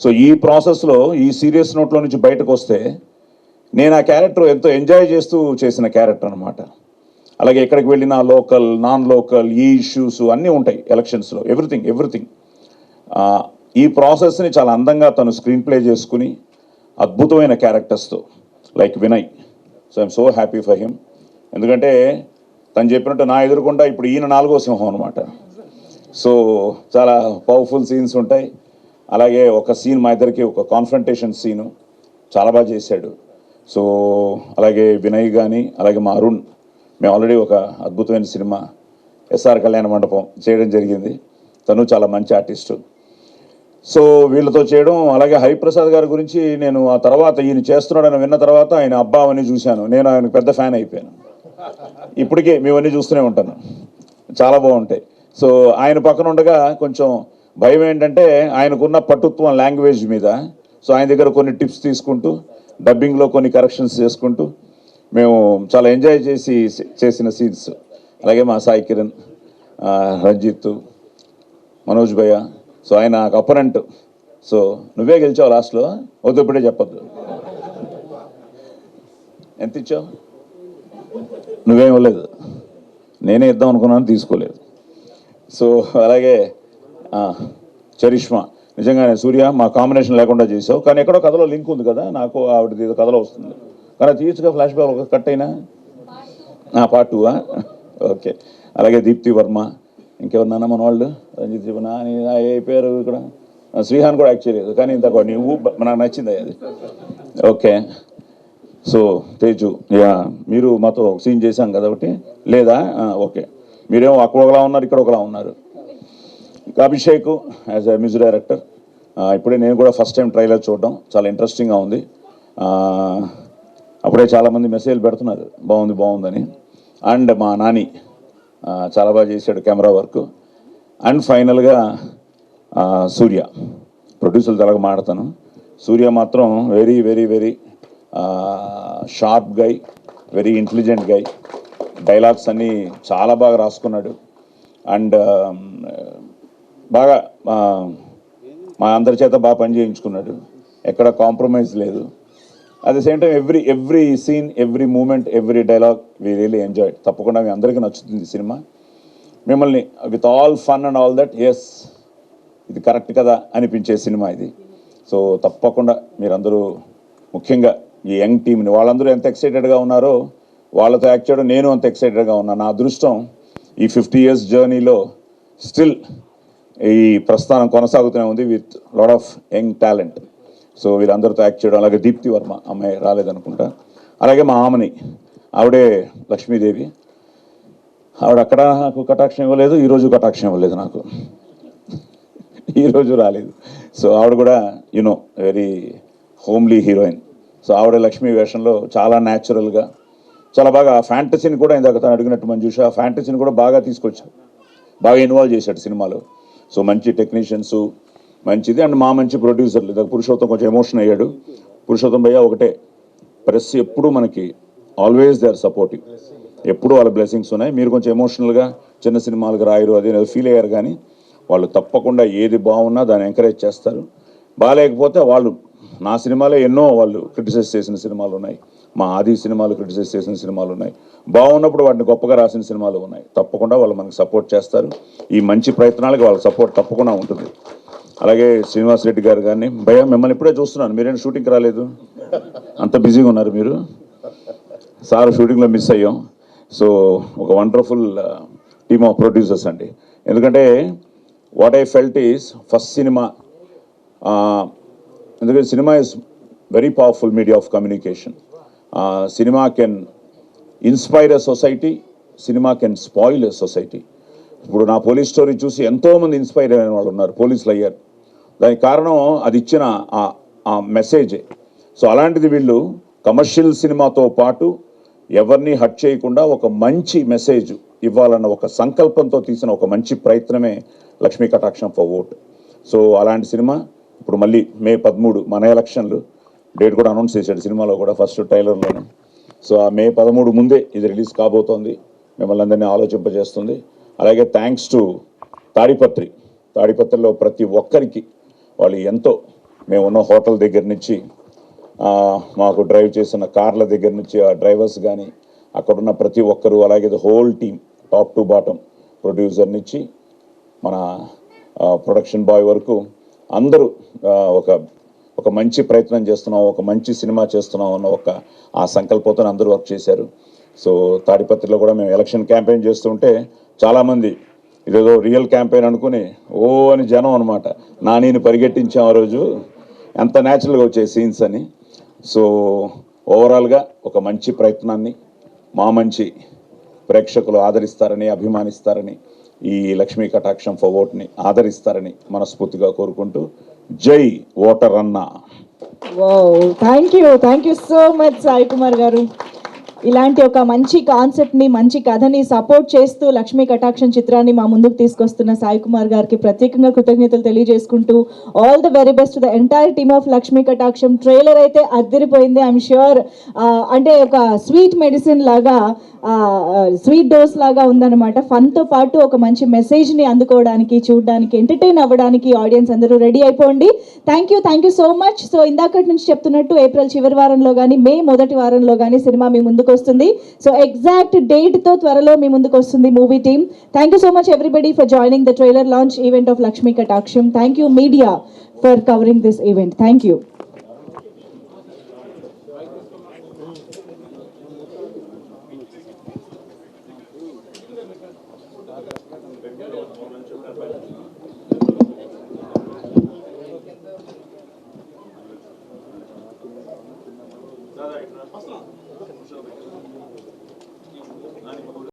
Speaker 14: సో ఈ ప్రాసెస్లో ఈ సీరియస్ నోట్లో నుంచి బయటకు వస్తే, నేను ఆ క్యారెక్టర్ ఎంతో ఎంజాయ్ చేస్తూ చేసిన క్యారెక్టర్ అనమాట. అలాగే ఎక్కడికి వెళ్ళినా లోకల్, నాన్ లోకల్, ఈ ఇష్యూస్ అన్నీ ఉంటాయి ఎలక్షన్స్లో, ఎవ్రీథింగ్. ఈ ప్రాసెస్ని చాలా అందంగా తను స్క్రీన్ ప్లే చేసుకుని అద్భుతమైన క్యారెక్టర్స్తో, like Vinay. So I'm so happy for him. ఎందుకంటే తను చెప్పినట్టు నా ఎదురుకుండా ఇప్పుడు ఈయన 4వ సింహం అనమాట. సో చాలా పవర్ఫుల్ సీన్స్ ఉంటాయి. అలాగే ఒక సీన్ మా ఇద్దరికి ఒక కాన్ఫ్రంటేషన్ సీను చాలా బాగా చేశాడు. సో అలాగే వినయ్ కానీ, అలాగే మా అరుణ్, మేము ఆల్రెడీ ఒక అద్భుతమైన సినిమా ఎస్ఆర్ కళ్యాణ మండపం చేయడం జరిగింది. తను చాలా మంచి ఆర్టిస్టు. సో వీళ్ళతో చేయడం, అలాగే హరిప్రసాద్ గారి గురించి నేను ఆ తర్వాత ఈయన చేస్తున్నాడని విన్న తర్వాత ఆయన అబ్బా అవన్నీ చూశాను. నేను ఆయనకు పెద్ద ఫ్యాన్ అయిపోయాను. ఇప్పటికే మేమన్నీ చూస్తూనే ఉంటాను, చాలా బాగుంటాయి. సో ఆయన పక్కన ఉండగా కొంచెం భయం ఏంటంటే ఆయనకున్న పట్టుత్వం లాంగ్వేజ్ మీద. సో ఆయన దగ్గర కొన్ని టిప్స్ తీసుకుంటూ, డబ్బింగ్లో కొన్ని కరెక్షన్స్ చేసుకుంటూ మేము చాలా ఎంజాయ్ చేసిన సీన్స్. అలాగే మా సాయి కిరణ్, రంజిత్, మనోజ్ భయ్య. సో ఆయన నాకు అపోనెంట్. సో నువ్వే గెలిచావు లాస్ట్లో, వద్దు ఇప్పుడే చెప్పొద్దు. ఎంత ఇచ్చావు? నువ్వేం ఇవ్వలేదు, నేనే ఇద్దాం అనుకున్నాను, తీసుకోలేదు. సో అలాగే చరిష్మా, నిజంగానే సూర్య మా కాంబినేషన్ లేకుండా చేసావు, కానీ ఎక్కడో కథలో లింక్ ఉంది కదా, నాకు ఆవిడది కథలో వస్తుంది. కానీ తీర్చుగా ఫ్లాష్ బ్యాక్ ఒక కట్ అయినా పార్ట్ 2. ఓకే. అలాగే దీప్తి వర్మ, ఇంకెవరినన్నా మన వాళ్ళు, రంజిత్ జీవన ఏ పేరు ఇక్కడ, శ్రీహాన్ కూడా యాక్ట్ చేయలేదు, కానీ ఇంత నువ్వు నాకు నచ్చింది అది. ఓకే. సో తేజు, మీరు మాతో సీన్ చేశాం కదా ఒకటి, లేదా? ఓకే. మీరేమో అక్కడ ఒకలా ఉన్నారు, ఇక్కడ ఒకలా ఉన్నారు. ఇంకా Abhishek as a music director, ఇప్పుడే నేను కూడా ఫస్ట్ టైం ట్రైలర్ చూడడం చాలా ఇంట్రెస్టింగ్గా ఉంది. అప్పుడే చాలామంది మెసేజ్లు పెడుతున్నారు బాగుందని. అండ్ మా నాని చాలా బాగా చేశాడు కెమెరా వర్క్. అండ్ ఫైనల్గా సూర్య, ప్రొడ్యూసర్ తలగా మాడతాను, సూర్య మాత్రం వెరీ వెరీ వెరీ షార్ప్ గై, వెరీ ఇంటెలిజెంట్ గై. డైలాగ్స్ అన్నీ చాలా బాగా రాసుకున్నాడు. అండ్ బాగా మా అందరి చేత బాగా పని చేయించుకున్నాడు, ఎక్కడ కాంప్రమైజ్ లేదు. At the same time every scene, every moment, every dialogue we really enjoy. తప్పకుండా మీ అందరికీ నచ్చుతుంది సినిమా. మిమ్మల్ని with all fun and all that, yes ఇది కరెక్ట్ కదా అనిపించే సినిమా ఇది. సో తప్పకుండా మీరందరూ, ముఖ్యంగా ఈ యంగ్ టీంని, వాళ్ళందరూ ఎంత ఎక్సైటెడ్గా ఉన్నారో వాళ్ళతో యాక్ట్ చేయడం నేను అంత ఎక్సైటెడ్గా ఉన్నాను. నా అదృష్టం ఈ 50 years జర్నీలో స్టిల్ ఈ ప్రస్థానం కొనసాగుతూనే ఉంది with lot of young talent. So వీళ్ళందరితో యాక్ట్ చేయడం, అలాగే దీప్తి వర్మ అమ్మాయి రాలేదనుకుంటా, అలాగే మా ఆమెని, ఆవిడే లక్ష్మీదేవి, ఆవిడ అక్కడ నాకు కటాక్షం ఇవ్వలేదు, ఈరోజు కటాక్షం ఇవ్వలేదు నాకు, ఈరోజు రాలేదు. సో ఆవిడ కూడా you know very homely heroine. So ఆవిడ లక్ష్మీ వేషంలో చాలా న్యాచురల్గా, చాలా బాగా ఫ్యాంటసీని కూడా, ఇందాక తను అడిగినట్టు మంజుష, ఫ్యాంటసీని కూడా బాగా తీసుకొచ్చాడు, బాగా ఇన్వాల్వ్ చేశాడు సినిమాలో. సో మంచి టెక్నీషియన్స్, మంచిది. అండ్ మా మంచి ప్రొడ్యూసర్లు, ఇందాక పురుషోత్తం కొంచెం ఎమోషన్ అయ్యాడు. పురుషోత్తం భయ్య ఒకటే, ప్రెస్ ఎప్పుడు మనకి ఆల్వేస్ దే ఆర్ సపోర్టివ్, ఎప్పుడు వాళ్ళ బ్లెస్సింగ్స్ ఉన్నాయి. మీరు కొంచెం ఎమోషనల్గా చిన్న సినిమాలకు రాయరు అదే ఫీల్ అయ్యారు, కానీ వాళ్ళు తప్పకుండా ఏది బాగున్నా దాన్ని ఎంకరేజ్ చేస్తారు. బాగాలేకపోతే వాళ్ళు, నా సినిమాలే ఎన్నో వాళ్ళు క్రిటిసైజ్ చేసిన సినిమాలు ఉన్నాయి, మా ఆది సినిమాలు క్రిటిసైజ్ చేసిన సినిమాలు ఉన్నాయి, బాగున్నప్పుడు వాటిని గొప్పగా రాసిన సినిమాలు ఉన్నాయి. తప్పకుండా వాళ్ళు మనకు సపోర్ట్ చేస్తారు. ఈ మంచి ప్రయత్నాలకు వాళ్ళ సపోర్ట్ తప్పకుండా ఉంటుంది. అలాగే శ్రీనివాస్ రెడ్డి గారు కానీ, భయ్య మిమ్మల్ని ఇప్పుడే చూస్తున్నాను, మీరేంటి షూటింగ్కి రాలేదు, అంత బిజీగా ఉన్నారు మీరు. సార్ షూటింగ్లో మిస్ అయ్యాం. సో ఒక వండర్ఫుల్ టీమ్ ఆఫ్ ప్రొడ్యూసర్స్ అండి. ఎందుకంటే what I felt is first cinema, ఎందుకంటే cinema is very powerful media of communication. Cinema can inspire a society, cinema can spoil a society. ఇప్పుడు నా పోలీస్ స్టోరీ చూసి ఎంతోమంది inspire అయిన వాళ్ళు ఉన్నారు, పోలీసులు అయ్యారు. దానికి కారణం అది ఇచ్చిన ఆ మెసేజే. సో అలాంటిది వీళ్ళు కమర్షియల్ సినిమాతో పాటు ఎవరిని హట్ చేయకుండా ఒక మంచి మెసేజ్ ఇవ్వాలన్న ఒక సంకల్పంతో తీసిన ఒక మంచి ప్రయత్నమే లక్ష్మీ కటాక్షం ఫర్ ఓట్. సో అలాంటి సినిమా ఇప్పుడు మళ్ళీ May 13 మన ఎలక్షన్లు, డేట్ కూడా అనౌన్స్ చేశాడు సినిమాలో కూడా, ఫస్ట్ ట్రైలర్లోనే. సో ఆ May 13 ముందే ఇది రిలీజ్ కాబోతోంది, మిమ్మల్ని అందరినీ ఆలోచింపజేస్తుంది. అలాగే థ్యాంక్స్ టు తాడిపత్రిలో ప్రతి ఒక్కరికి, వాళ్ళు ఎంతో, మేము ఉన్న హోటల్ దగ్గర నుంచి, మాకు డ్రైవ్ చేసిన కార్ల దగ్గర నుంచి ఆ డ్రైవర్స్ కానీ, అక్కడున్న ప్రతి ఒక్కరు, అలాగే the whole team top to bottom, producer నుంచి మన ప్రొడక్షన్ బాయ్ వరకు అందరూ ఒక మంచి ప్రయత్నం చేస్తున్నాం, ఒక మంచి సినిమా చేస్తున్నాం అన్న ఆ సంకల్పంతో అందరూ వర్క్ చేశారు. సో తాడిపత్రిలో కూడా మేము ఎలక్షన్ క్యాంపెయిన్ చేస్తుంటే చాలామంది ఇదేదో రియల్ క్యాంపెయిన్ అనుకుని ఓ అని జనం అనమాట, నానిని పరిగెట్టించాం ఆ రోజు, ఎంత న్యాచురల్గా వచ్చే సీన్స్ అని. సో ఓవరాల్గా ఒక మంచి ప్రయత్నాన్ని మా మంచి ప్రేక్షకులు ఆదరిస్తారని, అభిమానిస్తారని, ఈ లక్ష్మీ కటాక్షం ఫర్ ఓట్ని ఆదరిస్తారని మనస్ఫూర్తిగా కోరుకుంటూ, జై ఓటర్ అన్న.
Speaker 1: Thank you so much Sai Kumar గారు. ఇలాంటి ఒక మంచి కాన్సెప్ట్ని, మంచి కథని సపోర్ట్ చేస్తూ లక్ష్మీ కటాక్షం చిత్రాన్ని మా ముందుకు తీసుకొస్తున్న సాయి కుమార్ గారికి ప్రత్యేకంగా కృతజ్ఞతలు తెలియజేసుకుంటూ, all the very best the entire team of Lakshmi Kataksham. Trailer అయితే అద్దరిపోయింది. ఐఎమ్ ష్యూర్ అంటే ఒక స్వీట్ మెడిసిన్ లాగా, స్వీట్ డోస్ లాగా ఉందన్నమాట. ఫన్తో పాటు ఒక మంచి మెసేజ్ని అందుకోవడానికి, చూడడానికి, ఎంటర్టైన్ అవ్వడానికి ఆడియన్స్ అందరూ రెడీ అయిపోండి. Thank you so much. So ఇందాకటి నుంచి చెప్తున్నట్టు ఏప్రిల్ చివరి వారంలో కానీ, మే మొదటి వారంలో కానీ సినిమా మీ ముందుకు వస్తుంది. సో ఎగ్జాక్ట్ డేట్తో త్వరలో మీ ముందుకు వస్తుంది movie team. Thank you so much everybody for joining the trailer launch event of Lakshmi Kataksham. Thank you media for covering this event. Thank you.